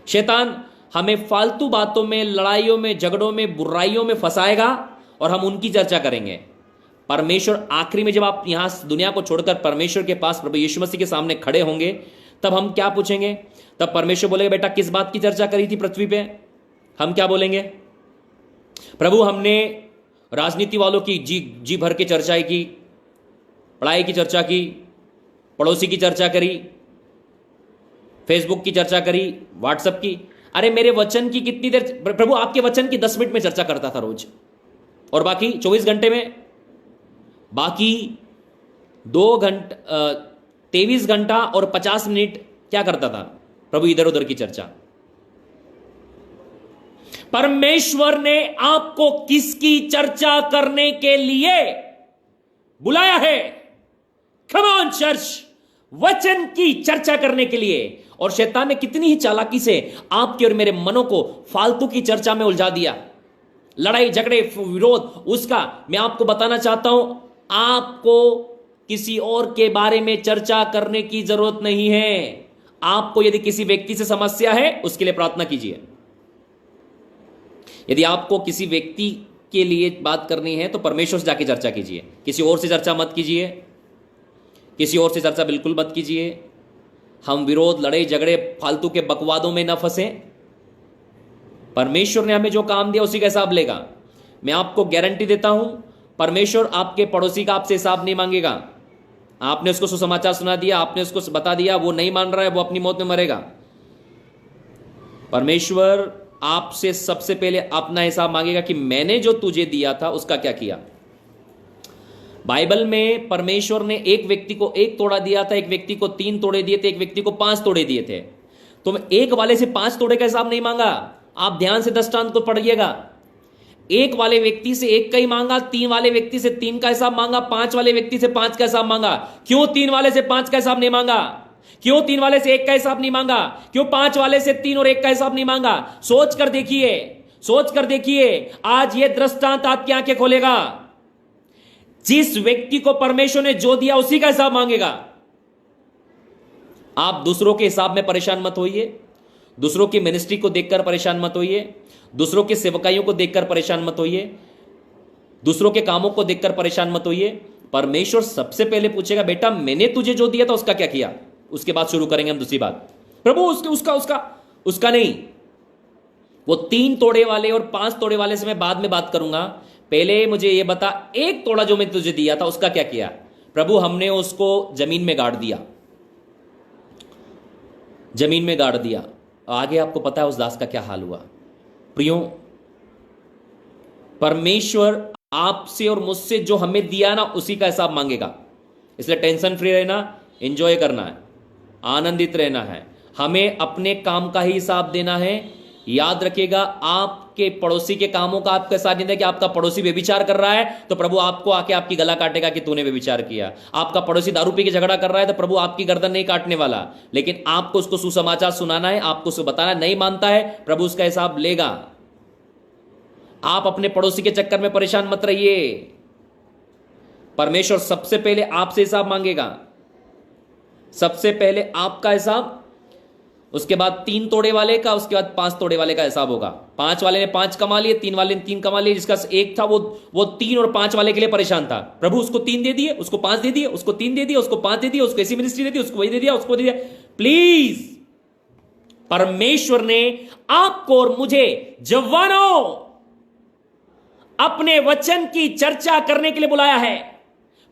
शैतान हमें फालतू बातों में, लड़ाइयों में, झगड़ों में, बुराइयों में फंसाएगा और हम उनकी चर्चा करेंगे। परमेश्वर आखिरी में जब आप यहां दुनिया को छोड़कर परमेश्वर के पास, प्रभु यीशु मसीह के सामने खड़े होंगे, तब हम क्या पूछेंगे? तब परमेश्वर बोलेगा, बेटा किस बात की चर्चा करी थी पृथ्वी पे? हम क्या बोलेंगे? प्रभु हमने राजनीति वालों की जी भर के चर्चा की, पढ़ाई की चर्चा की, पड़ोसी की चर्चा करी, फेसबुक की चर्चा करी, व्हाट्सएप की। अरे मेरे वचन की कितनी देर? प्रभु आपके वचन की 10 मिनट में चर्चा करता था रोज, और बाकी 24 घंटे में, बाकी 2 घंटा 23 घंटा और 50 मिनट क्या करता था? प्रभु इधर उधर की चर्चा। परमेश्वर ने आपको किसकी चर्चा करने के लिए बुलाया है? कम ऑन चर्च, वचन की चर्चा करने के लिए। और शैतान ने कितनी ही चालाकी से आपके और मेरे मनों को फालतू की चर्चा में उलझा दिया, लड़ाई झगड़े विरोध उसका। मैं आपको बताना चाहता हूं, आपको किसी और के बारे में चर्चा करने की जरूरत नहीं है। आपको यदि किसी व्यक्ति से समस्या है, उसके लिए प्रार्थना कीजिए। यदि आपको किसी व्यक्ति के लिए बात करनी है, तो परमेश्वर से जाके चर्चा कीजिए। किसी और से चर्चा मत कीजिए, किसी और से चर्चा बिल्कुल मत कीजिए। हम विरोध, लड़ाई झगड़े, फालतू के बकवादों में ना फंसे। परमेश्वर ने हमें जो काम दिया उसी का हिसाब लेगा। मैं आपको गारंटी देता हूं, परमेश्वर आपके पड़ोसी का आपसे हिसाब नहीं मांगेगा। आपने उसको सुसमाचार सुना दिया, आपने उसको बता दिया, वो नहीं मान रहा है, वो अपनी मौत में मरेगा। परमेश्वर आपसे सबसे पहले अपना हिसाब मांगेगा कि मैंने जो तुझे दिया था उसका क्या किया। बाइबल में परमेश्वर ने एक व्यक्ति को 1 तोड़ा दिया था, एक व्यक्ति को 3 तोड़े दिए थे, एक व्यक्ति को 5 तोड़े दिए थे। तो एक वाले से 5 तोड़े का हिसाब नहीं मांगा। आप ध्यान से दृष्टांत को पढ़िएगा। एक वाले व्यक्ति से 1 का ही मांगा, 3 वाले व्यक्ति से 3 का हिसाब मांगा, 5 वाले व्यक्ति से 5 का हिसाब मांगा। क्यों 3 वाले से 5 का हिसाब नहीं मांगा? क्यों 3 वाले से 1 का हिसाब नहीं मांगा? क्यों 5 वाले से 3 और 1 का हिसाब नहीं मांगा? सोच कर देखिए, सोच कर देखिए। आज यह दृष्टांत आपकी आंखें खोलेगा। जिस व्यक्ति को परमेश्वर ने जो दिया उसी का हिसाब मांगेगा। आप दूसरों के हिसाब में परेशान मत होइए, दूसरों की मिनिस्ट्री को देखकर परेशान मत होइए, दूसरों के सेवकाइयों को देखकर परेशान मत होइए, दूसरों के कामों को देखकर परेशान मत होइए। परमेश्वर सबसे पहले पूछेगा, बेटा मैंने तुझे जो दिया था उसका क्या किया? उसके बाद शुरू करेंगे हम दूसरी बात। प्रभु उसका नहीं। वो 3 तोड़े वाले और 5 तोड़े वाले से मैं बाद में बात करूंगा। पहले मुझे ये बता, 1 तोड़ा जो मैं तुझे दिया था उसका क्या किया? प्रभु हमने उसको जमीन में गाड़ दिया, जमीन में गाड़ दिया। आगे आपको पता है उस दास का क्या हाल हुआ। प्रियो, परमेश्वर आपसे और मुझसे जो हमें दिया ना उसी का हिसाब मांगेगा। इसलिए टेंशन फ्री रहना, एंजॉय करना है, आनंदित रहना है, हमें अपने काम का ही हिसाब देना है। याद रखिएगा, आपके पड़ोसी के कामों का आपके साथ नहीं है कि आपका पड़ोसी व्यभिचार कर रहा है तो प्रभु आपको आके आपकी गला काटेगा कि तूने व्यभिचार किया। आपका पड़ोसी दारू पी के झगड़ा कर रहा है तो प्रभु आपकी गर्दन नहीं काटने वाला, लेकिन आपको उसको सुसमाचार सुनाना है, आपको उसको बताना। नहीं मानता है, प्रभु उसका हिसाब लेगा। आप अपने पड़ोसी के चक्कर में परेशान मत रहिए। परमेश्वर सबसे पहले आपसे हिसाब मांगेगा, सबसे पहले आपका हिसाब, उसके बाद 3 तोड़े वाले का, उसके बाद 5 तोड़े वाले का हिसाब होगा। 5 वाले ने 5 कमा लिए, 3 वाले ने 3 कमा लिए। जिसका 1 था वो 3 और 5 वाले के लिए परेशान था। प्रभु उसको 3 दे दिए, उसको 5 दे दिए, उसको 3 दे दिए, उसको 5 दे दिए, उसको ऐसी मिनिस्ट्री दे दी, उसको वही दे दिया, उसको दे दिया। प्लीज, परमेश्वर ने आपको और मुझे जवानों अपने वचन की चर्चा करने के लिए बुलाया है।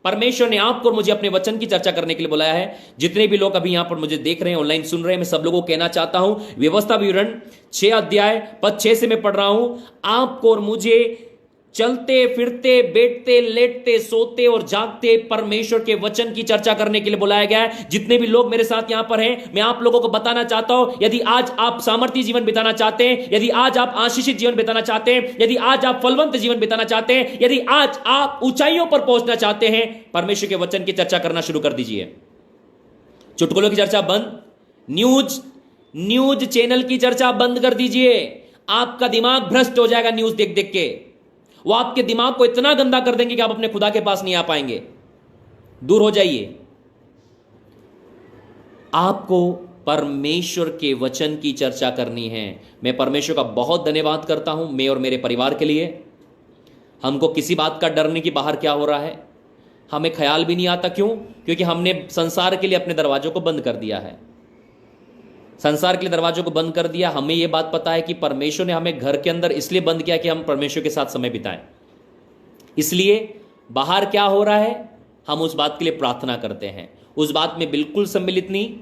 परमेश्वर ने आपको और मुझे अपने वचन की चर्चा करने के लिए बुलाया है। जितने भी लोग अभी यहां पर मुझे देख रहे हैं, ऑनलाइन सुन रहे हैं, मैं सब लोगों को कहना चाहता हूं, व्यवस्था विवरण 6 अध्याय पद 6 से मैं पढ़ रहा हूं। आपको और मुझे चलते फिरते, बैठते, लेटते, सोते और जागते परमेश्वर के वचन की चर्चा करने के लिए बुलाया गया है। जितने भी लोग मेरे साथ यहां पर हैं, मैं आप लोगों को बताना चाहता हूं, यदि आज आप सामर्थ्य जीवन बिताना चाहते हैं, यदि आज आप आशीषित जीवन बिताना चाहते हैं, यदि आज आप फलवंत जीवन बिताना चाहते हैं, यदि आज आप ऊंचाइयों पर पहुंचना चाहते हैं, परमेश्वर के वचन की चर्चा करना शुरू कर दीजिए। चुटकुलों की चर्चा बंद, न्यूज चैनल की चर्चा बंद कर दीजिए। आपका दिमाग भ्रष्ट हो जाएगा न्यूज देख देख के। वो आपके दिमाग को इतना गंदा कर देंगे कि आप अपने खुदा के पास नहीं आ पाएंगे। दूर हो जाइए। आपको परमेश्वर के वचन की चर्चा करनी है। मैं परमेश्वर का बहुत धन्यवाद करता हूं, मैं और मेरे परिवार के लिए। हमको किसी बात का डर नहीं कि बाहर क्या हो रहा है, हमें ख्याल भी नहीं आता। क्यों? क्योंकि हमने संसार के लिए अपने दरवाजों को बंद कर दिया है। संसार के लिए दरवाजों को बंद कर दिया। हमें यह बात पता है कि परमेश्वर ने हमें घर के अंदर इसलिए बंद किया कि हम परमेश्वर के साथ समय बिताएं। इसलिए बाहर क्या हो रहा है हम उस बात के लिए प्रार्थना करते हैं। उस बात में बिल्कुल सम्मिलित नहीं,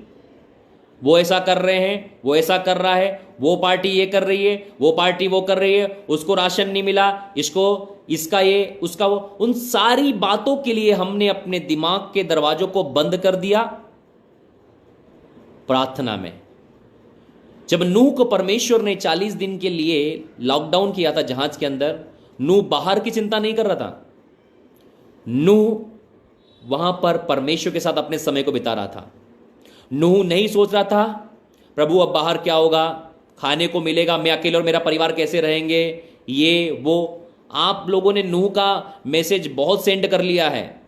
वो ऐसा कर रहे हैं, वो ऐसा कर रहा है, वो पार्टी ये कर रही है, वो पार्टी वो कर रही है, उसको राशन नहीं मिला, इसको इसका ये उसका वो। उन सारी बातों के लिए हमने अपने दिमाग के दरवाजों को बंद कर दिया। प्रार्थना में जब नूह को परमेश्वर ने 40 दिन के लिए लॉकडाउन किया था जहाज के अंदर, नूह बाहर की चिंता नहीं कर रहा था। नूह वहां पर परमेश्वर के साथ अपने समय को बिता रहा था। नूह नहीं सोच रहा था प्रभु अब बाहर क्या होगा, खाने को मिलेगा, मैं अकेले और मेरा परिवार कैसे रहेंगे, ये वो। आप लोगों ने नूह का मैसेज बहुत सेंड कर लिया है,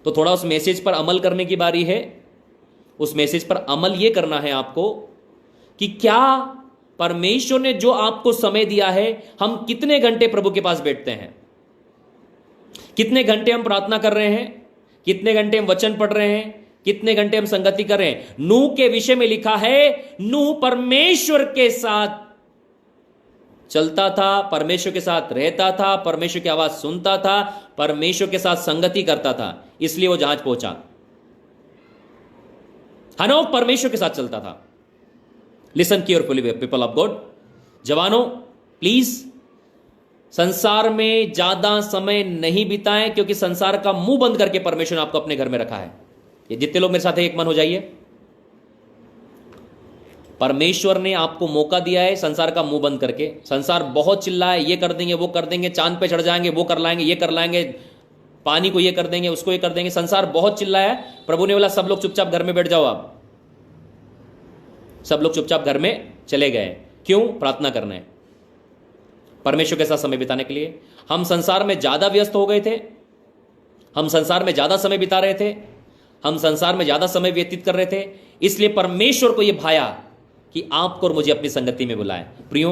तो थोड़ा उस मैसेज पर अमल करने की बारी है। उस मैसेज पर अमल यह करना है आपको कि क्या परमेश्वर ने जो आपको समय दिया है, हम कितने घंटे प्रभु के पास बैठते हैं, कितने घंटे हम प्रार्थना कर रहे हैं, कितने घंटे हम वचन पढ़ रहे हैं, कितने घंटे हम संगति कर रहे हैं। नूह के विषय में लिखा है, नूह परमेश्वर के साथ चलता था, परमेश्वर के साथ रहता था, परमेश्वर की आवाज सुनता था, परमेश्वर के साथ संगति करता था, इसलिए वो जहाज पहुंचा। हनोक परमेश्वर के साथ चलता था। Listen carefully people of God. जवानों प्लीज संसार में ज्यादा समय नहीं बिताएं, क्योंकि संसार का मुंह बंद करके परमेश्वर ने आपको अपने घर में रखा है। ये जितने लोग मेरे साथ है एक मन हो जाइए। परमेश्वर ने आपको मौका दिया है संसार का मुंह बंद करके। संसार बहुत चिल्लाए, ये कर देंगे, वो कर देंगे, चांद पे चढ़ जाएंगे, वो कर लाएंगे, ये कर लाएंगे, पानी को ये कर देंगे, उसको ये कर देंगे। संसार बहुत चिल्लाया है। प्रभु ने बोला सब लोग चुपचाप घर में बैठ जाओ। आप सब लोग चुपचाप घर में चले गए। क्यों? प्रार्थना करने, परमेश्वर के साथ समय बिताने के लिए। हम संसार में ज्यादा व्यस्त हो गए थे, हम संसार में ज्यादा समय बिता रहे थे, हम संसार में ज्यादा समय व्यतीत कर रहे थे। इसलिए परमेश्वर को यह भाया कि आपको और मुझे अपनी संगति में बुलाए। प्रियो,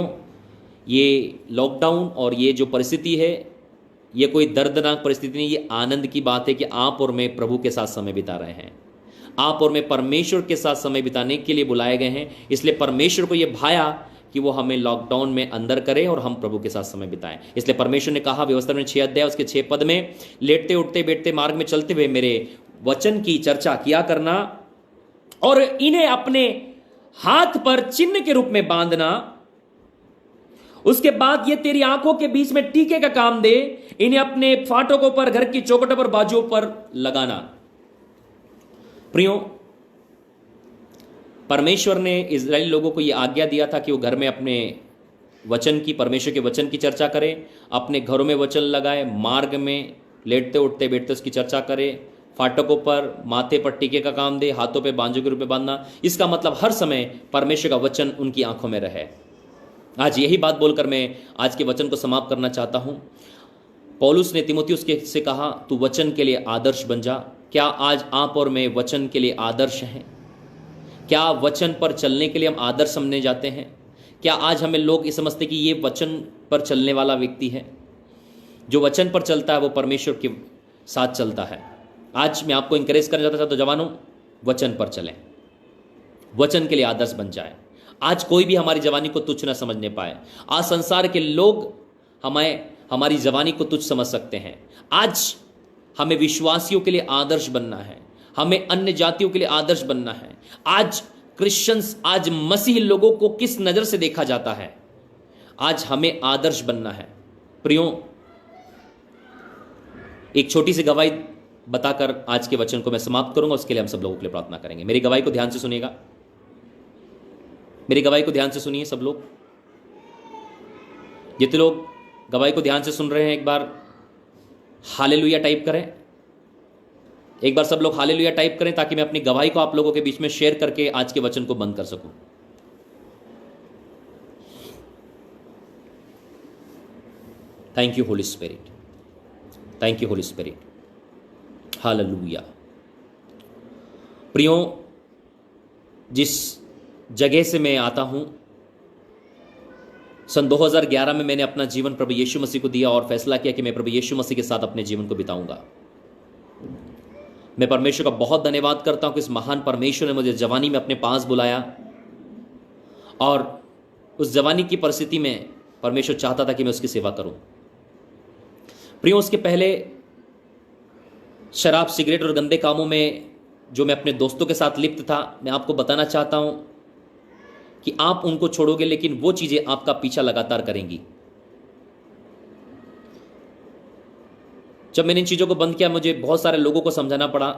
ये लॉकडाउन और ये जो परिस्थिति है, ये कोई दर्दनाक परिस्थिति नहीं, ये आनंद की बात है कि आप और मैं प्रभु के साथ समय बिता रहे हैं। आप और मैं परमेश्वर के साथ समय बिताने के लिए बुलाए गए हैं। इसलिए परमेश्वर को यह भाया कि वो हमें लॉकडाउन में अंदर करे और हम प्रभु के साथ समय बिताएं। इसलिए परमेश्वर ने कहा व्यवस्था में 6 अध्याय उसके 6 पद में, लेटते उठते बैठते मार्ग में चलते हुए मेरे वचन की चर्चा किया करना और इन्हें अपने हाथ पर चिन्ह के रूप में बांधना उसके बाद ये तेरी आंखों के बीच में टीके का काम दे, इन्हें अपने फाटकों पर, घर की चौखटों पर, बाजुओं पर लगाना। प्रियो, परमेश्वर ने इजरायली लोगों को यह आज्ञा दिया था कि वो घर में अपने वचन की, परमेश्वर के वचन की चर्चा करें, अपने घरों में वचन लगाए, मार्ग में लेटते उठते बैठते उसकी चर्चा करें, फाटकों पर, माथे पर टीके का काम दे, हाथों पे बांजों के रूप में बांधना। इसका मतलब हर समय परमेश्वर का वचन उनकी आंखों में रहे। आज यही बात बोलकर मैं आज के वचन को समाप्त करना चाहता हूं। पौलुस ने तीमुथियुस से कहा, तू वचन के लिए आदर्श बन जा। क्या आज आप और मैं वचन के लिए आदर्श हैं? क्या वचन पर चलने के लिए हम आदर्श समझे जाते हैं? क्या आज हमें लोग ये समझते कि ये वचन पर चलने वाला व्यक्ति है? जो वचन पर चलता है वो परमेश्वर के साथ चलता है। आज मैं आपको इंकरेज करना चाहता था, तो जवानों, वचन पर चलें, वचन के लिए आदर्श बन जाए। आज कोई भी हमारी जवानी को तुच्छ न समझने पाए। आज संसार के लोग हमारी जवानी को तुच्छ समझ सकते हैं। आज हमें विश्वासियों के लिए आदर्श बनना है, हमें अन्य जातियों के लिए आदर्श बनना है। आज क्रिश्चियंस, आज मसीह लोगों को किस नजर से देखा जाता है, आज हमें आदर्श बनना है। प्रियो, एक छोटी सी गवाही बताकर आज के वचन को मैं समाप्त करूंगा। उसके लिए हम सब लोगों के लिए प्रार्थना करेंगे। मेरी गवाही को ध्यान से सुनिएगा, मेरी गवाही को ध्यान से सुनिए सब लोग। जितने लोग गवाही को ध्यान से सुन रहे हैं, एक बार हालेलुया टाइप करें। एक बार सब लोग हालेलुया टाइप करें, ताकि मैं अपनी गवाही को आप लोगों के बीच में शेयर करके आज के वचन को बंद कर सकूं। Thank you Holi spirit, thank you Holi spirit, hallelujah. प्रियो, जिस जगह से मैं आता हूं, सन 2011 में मैंने अपना जीवन प्रभु यीशु मसीह को दिया और फैसला किया कि मैं प्रभु यीशु मसीह के साथ अपने जीवन को बिताऊंगा। मैं परमेश्वर का बहुत धन्यवाद करता हूं कि इस महान परमेश्वर ने मुझे जवानी में अपने पास बुलाया, और उस जवानी की परिस्थिति में परमेश्वर चाहता था कि मैं उसकी सेवा करूं। प्रियो, उसके पहले शराब, सिगरेट और गंदे कामों में जो मैं अपने दोस्तों के साथ लिप्त था, मैं आपको बताना चाहता हूं कि आप उनको छोड़ोगे, लेकिन वो चीजें आपका पीछा लगातार करेंगी। जब मैंने इन चीज़ों को बंद किया, मुझे बहुत सारे लोगों को समझाना पड़ा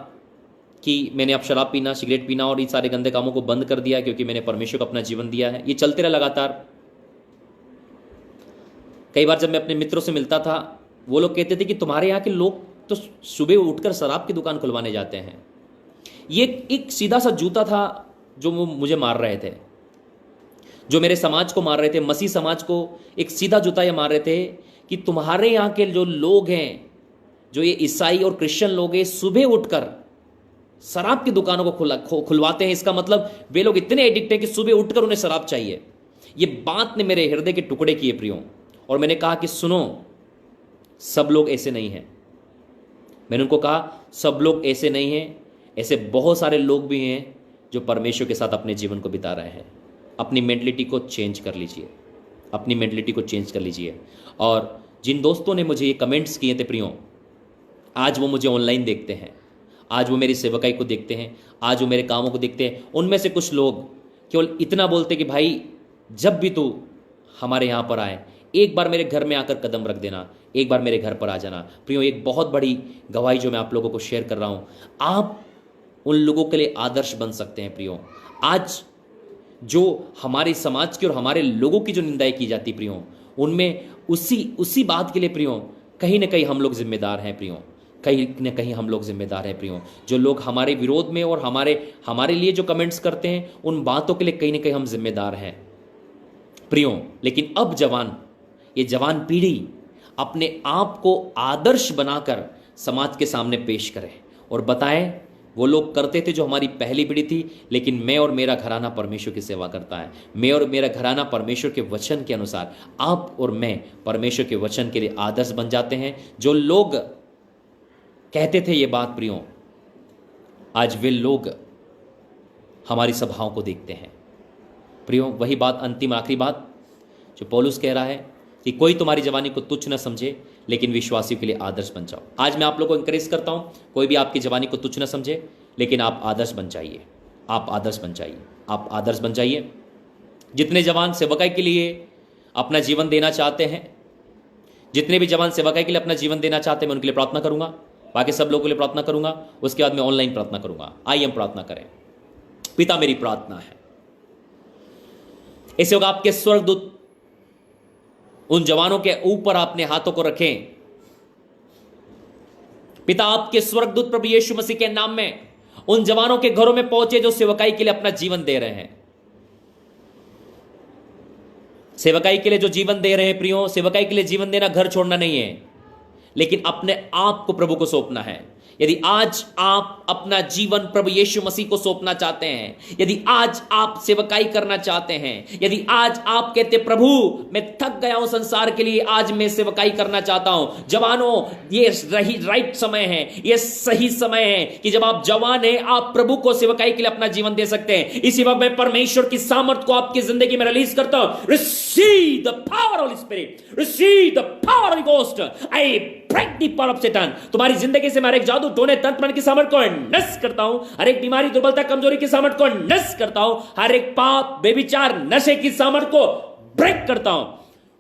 कि मैंने अब शराब पीना, सिगरेट पीना और इन सारे गंदे कामों को बंद कर दिया, क्योंकि मैंने परमेश्वर को अपना जीवन दिया है। ये चलते रहा लगातार। कई बार जब मैं अपने मित्रों से मिलता था, वो लोग कहते थे कि तुम्हारे यहाँ के लोग तो सुबह उठकर शराब की दुकान खुलवाने जाते हैं। ये एक सीधा सा जूता था जो वो मुझे मार रहे थे, जो मेरे समाज को मार रहे थे, मसीह समाज को एक सीधा जूता ये मार रहे थे कि तुम्हारे यहाँ के जो लोग हैं, जो ये ईसाई और क्रिश्चियन लोग हैं, सुबह उठकर शराब की दुकानों को खुलवाते हैं। इसका मतलब वे लोग इतने एडिक्ट हैं कि सुबह उठकर उन्हें शराब चाहिए। ये बात ने मेरे हृदय के टुकड़े किए प्रियो, और मैंने कहा कि सुनो, सब लोग ऐसे नहीं हैं। मैंने उनको कहा, सब लोग ऐसे नहीं हैं, ऐसे बहुत सारे लोग भी हैं जो परमेश्वर के साथ अपने जीवन को बिता रहे हैं। अपनी मेंटलिटी को चेंज कर लीजिए, अपनी मेंटलिटी को चेंज कर लीजिए। और जिन दोस्तों ने मुझे ये कमेंट्स किए थे प्रियो, आज वो मुझे ऑनलाइन देखते हैं, आज वो मेरी सेवकाई को देखते हैं, आज वो मेरे कामों को देखते हैं। उनमें से कुछ लोग केवल इतना बोलते कि भाई, जब भी तू हमारे यहाँ पर आए, एक बार मेरे घर में आकर कदम रख देना, एक बार मेरे घर पर आ जाना। प्रियो, एक बहुत बड़ी गवाही जो मैं आप लोगों को शेयर कर रहा हूँ, आप उन लोगों के लिए आदर्श बन सकते हैं। प्रियो, आज जो हमारे समाज की और हमारे लोगों की जो निंदाएं की जाती प्रियो, उनमें उसी बात के लिए प्रियो कहीं ना कहीं हम लोग जिम्मेदार हैं। प्रियो, कहीं न कहीं हम लोग जिम्मेदार हैं। प्रियो, जो लोग हमारे विरोध में और हमारे लिए जो कमेंट्स करते हैं, उन बातों के लिए कहीं ना कहीं हम जिम्मेदार हैं प्रियो। लेकिन अब ये जवान पीढ़ी अपने आप को आदर्श बनाकर समाज के सामने पेश करे और बताएं, वो लोग करते थे जो हमारी पहली पीढ़ी थी, लेकिन मैं और मेरा घराना परमेश्वर की सेवा करता है। मैं और मेरा घराना परमेश्वर के वचन के अनुसार, आप और मैं परमेश्वर के वचन के लिए आदर्श बन जाते हैं। जो लोग कहते थे ये बात प्रियो, आज वे लोग हमारी सभाओं को देखते हैं। प्रियो, वही बात, अंतिम आखिरी बात जो पौलुस कह रहा है कि कोई तुम्हारी जवानी को तुच्छ न समझे, लेकिन विश्वासियों के लिए आदर्श बन जाओ। आज मैं आप लोगों को इंकरेज करता हूं, कोई भी आपकी जवानी को तुच्छ न समझे, लेकिन आप आदर्श बन जाइए, आप आदर्श बन जाइए, आप आदर्श बन जाइए। जितने जवान सेवकाई के लिए अपना जीवन देना चाहते हैं, जितने भी जवान सेवकाई के लिए अपना जीवन देना चाहते हैं, मैं उनके लिए प्रार्थना करूंगा। बाकी सब लोगों के लिए प्रार्थना करूंगा, उसके बाद मैं ऑनलाइन प्रार्थना करूंगा। आइए हम प्रार्थना करें। पिता, मेरी प्रार्थना है इस योग आपके स्वर्गदूत उन जवानों के ऊपर अपने हाथों को रखें। पिता, आपके स्वर्गदूत प्रभु यीशु मसीह के नाम में उन जवानों के घरों में पहुंचे जो सेवकाई के लिए अपना जीवन दे रहे हैं। सेवकाई के लिए जो जीवन दे रहे हैं प्रियो, सेवकाई के लिए जीवन देना घर छोड़ना नहीं है, लेकिन अपने आप को प्रभु को सौंपना है। यदि आज आप अपना जीवन प्रभु यीशु मसीह को सौंपना चाहते हैं, यदि आज आप सेवकाई करना चाहते हैं, यदि आज आप कहते प्रभु मैं थक गया हूं संसार के लिए, आज मैं सेवकाई करना चाहता हूं। जवानों, ये राइट समय है, ये सही समय है कि जब आप जवान हैं, आप प्रभु को सेवकाई के लिए अपना जीवन दे सकते हैं। इसी वक्त मैं परमेश्वर की सामर्थ को आपकी जिंदगी में रिलीज करता हूं। Receive the power of the spirit, receive the power of the ghost. I break the power of Satan. तुम्हारी जिंदगी से मैं हर एक जादू टोने तंत्र मन की सामर्थ को नष्ट करता हूं, हर एक बीमारी दुर्बलता कमजोरी की सामर्थ को नष्ट करता हूं, हर एक पाप बेविचार नशे की सामर्थ को ब्रेक करता हूं।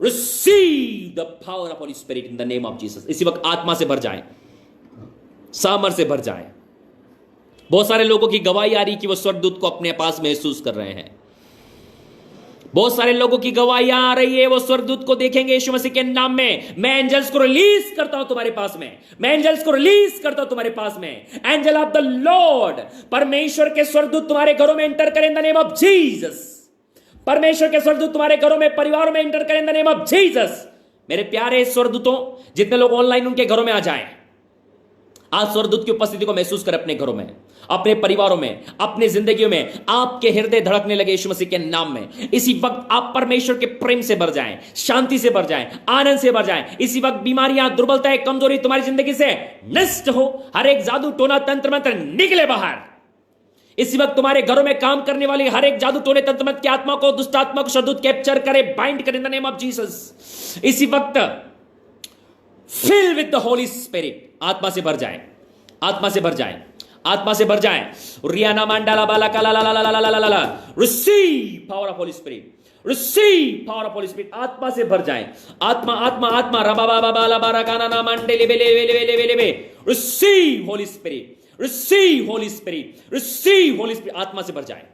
Receive the power of Holy spirit in the name of Jesus. इसी वक्त आत्मा से भर जाए, सामर्थ से भर जाए। बहुत सारे लोगों की गवाही आ रही कि वो स्वर्गदूत को अपने पास महसूस कर रहे हैं। बहुत सारे लोगों की गवाही आ रही है, वो स्वर्गदूत को देखेंगे यीशु मसीह के नाम में। मैं एंजल्स को रिलीज करता हूं तुम्हारे पास में, मैं एंजल्स को रिलीज करता हूं तुम्हारे पास में। एंजल ऑफ द लॉर्ड, परमेश्वर के स्वर्गदूत तुम्हारे घरों में एंटर करें इन द नेम ऑफ जीसस। परमेश्वर के स्वर्गदूत तुम्हारे घरों में, परिवारों में एंटर करें इन द नेम ऑफ जीसस। मेरे प्यारे स्वर्गदूतों, जितने लोग ऑनलाइन उनके घरों में आ जाएं, आज स्वर्गदूत की उपस्थिति को महसूस करें अपने घरों में, अपने परिवारों में, अपनी जिंदगियों में। आपके हृदय धड़कने लगे यीशु मसीह के नाम में। इसी वक्त आप परमेश्वर के प्रेम से भर जाएं, शांति से भर जाएं, आनंद से भर जाएं। इसी वक्त बीमारियां, दुर्बलताएं, कमजोरी तुम्हारी जिंदगी से नष्ट हो। हर एक जादू टोना तंत्र मंत्र निकले बाहर। इसी वक्त तुम्हारे घरों में काम करने वाली हर एक जादू टोने तंत्र मंत्र की आत्मा को, दुष्ट आत्मा को स्वर्गदूत कैप्चर करे, बाइंड करे in the name of Jesus. इसी वक्त fill with the holy spirit, आत्मा से भर जाए, आत्मा से भर जाए, आत्मा से भर जाए। रियाना मांडाला बाला काला ला ला ला ला ला ला ला। Receive power of Holy Spirit, receive power of Holy spirit. आत्मा से भर जाए, आत्मा आत्मा आत्मा। रबा बाबा बाला बारा गाना ना मांडे ले बेले बेले बेले बेले बे। Receive Holy Spirit, receive Holy Spirit, receive Holy spirit. आत्मा से भर जाए।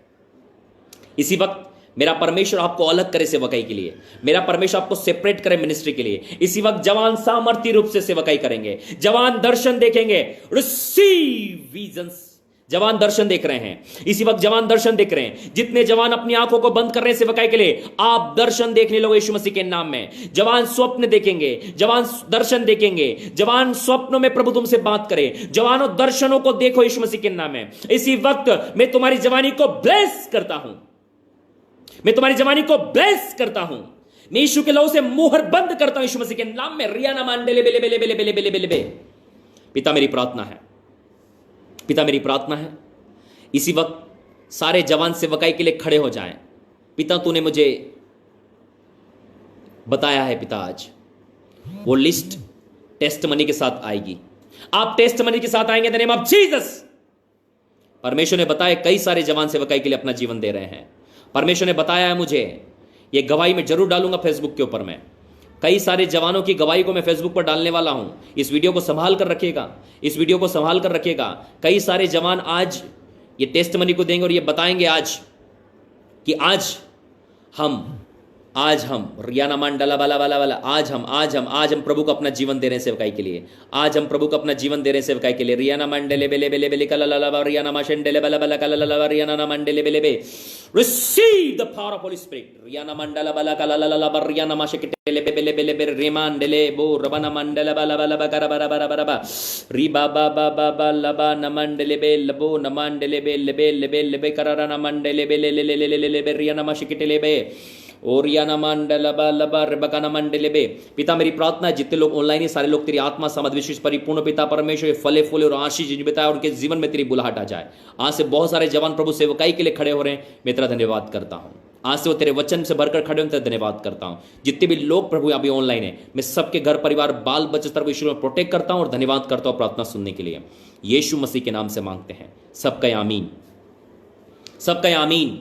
इसी वक्त मेरा परमेश्वर आपको अलग करे सेवकाई के लिए, मेरा परमेश्वर आपको सेपरेट करे मिनिस्ट्री के लिए। इसी वक्त जवान सामर्थ्य रूप से सेवकाई करेंगे, जवान दर्शन देखेंगे। रिसीव विजन्स, जवान दर्शन देख रहे हैं इसी वक्त, जवान दर्शन देख रहे हैं। जितने जवान अपनी आंखों को बंद कर रहे हैं सेवकाई के लिए, आप दर्शन देखने लोगे यीशु मसीह के नाम में। जवान स्वप्न देखेंगे, जवान दर्शन देखेंगे, जवान स्वप्नों में प्रभु तुमसे बात करे। जवानों दर्शनों को देखो यीशु मसीह के नाम में। इसी वक्त मैं तुम्हारी जवानी को ब्लेस करता हूं, मैं तुम्हारी जवानी को ब्लेस करता हूं। मैं यीशु के लहू से मुहर बंद करता हूं यीशु मसीह के नाम में। रियाना मांडेले बेले बेले बेले बेले बेले बेले बे। पिता मेरी प्रार्थना है, पिता मेरी प्रार्थना है इसी वक्त सारे जवान सेवकाई के लिए खड़े हो जाएं। पिता तूने मुझे बताया है पिता, आज वो लिस्ट टेस्ट मनी के साथ आएगी। आप टेस्ट मनी के साथ आएंगे इन द नेम ऑफ जीसस। परमेश्वर ने बताया कई सारे जवान सेवकाई के लिए अपना जीवन दे रहे हैं। परमेश्वर ने बताया है मुझे, ये गवाही मैं जरूर डालूंगा फेसबुक के ऊपर। मैं कई सारे जवानों की गवाही को मैं फेसबुक पर डालने वाला हूं। इस वीडियो को संभाल कर रखिएगा, इस वीडियो को संभाल कर रखिएगा। कई सारे जवान आज ये टेस्टमनी को देंगे और ये बताएंगे आज कि आज हम रियाना मंडला वाला वाला वाला आज हम प्रभु को अपना जीवन दे रहे हैं सेवकाई के लिए। आज हम प्रभु को अपना जीवन दे रहे हैं सेवकाई के लिए। रियाना मंडले बेले बेले बेले कला रियाना माशेंडले बला बला कला रियाना मंडले बेले बे। Receive the power of Holy Spirit. रियाना मंडला बला कला रियाना माशे केले बेले बेले बेले रिमांडले बो रबना मंडला बला बला बकरा बरा बरा बरा बा री बाबा बाबा लबा नमंडले बे लबो नमंडले बे लेबे लेबे लेबे करारा नमंडले बे ले ले ले ले ले ले रियाना माशे केले बे ओरियाना मंडलबा लबा रबकाना मंडलेबे। पिता मेरी प्रार्थना है जितने लोग ऑनलाइन है सारे लोग तेरी आत्मा समझ विशेष परिपूर्ण पिता परमेश्वर फले फूले और आशीष बताए और उनके जीवन में तेरी बुलाहट आ जाए। आज से बहुत सारे जवान प्रभु सेवकाई के लिए खड़े हो रहे हैं, मैं तेरा धन्यवाद करता हूँ। आज से वो तेरे वचन से भरकर खड़े होने धन्यवाद करता हूँ। जितने भी लोग प्रभु अभी ऑनलाइन है, मैं सबके घर परिवार बाल बच्चे को यीशु में प्रोटेक्ट करता हूँ और धन्यवाद करता हूँ प्रार्थना सुनने के लिए। यीशु मसीह के नाम से मांगते हैं, सबका आमीन, सबका आमीन।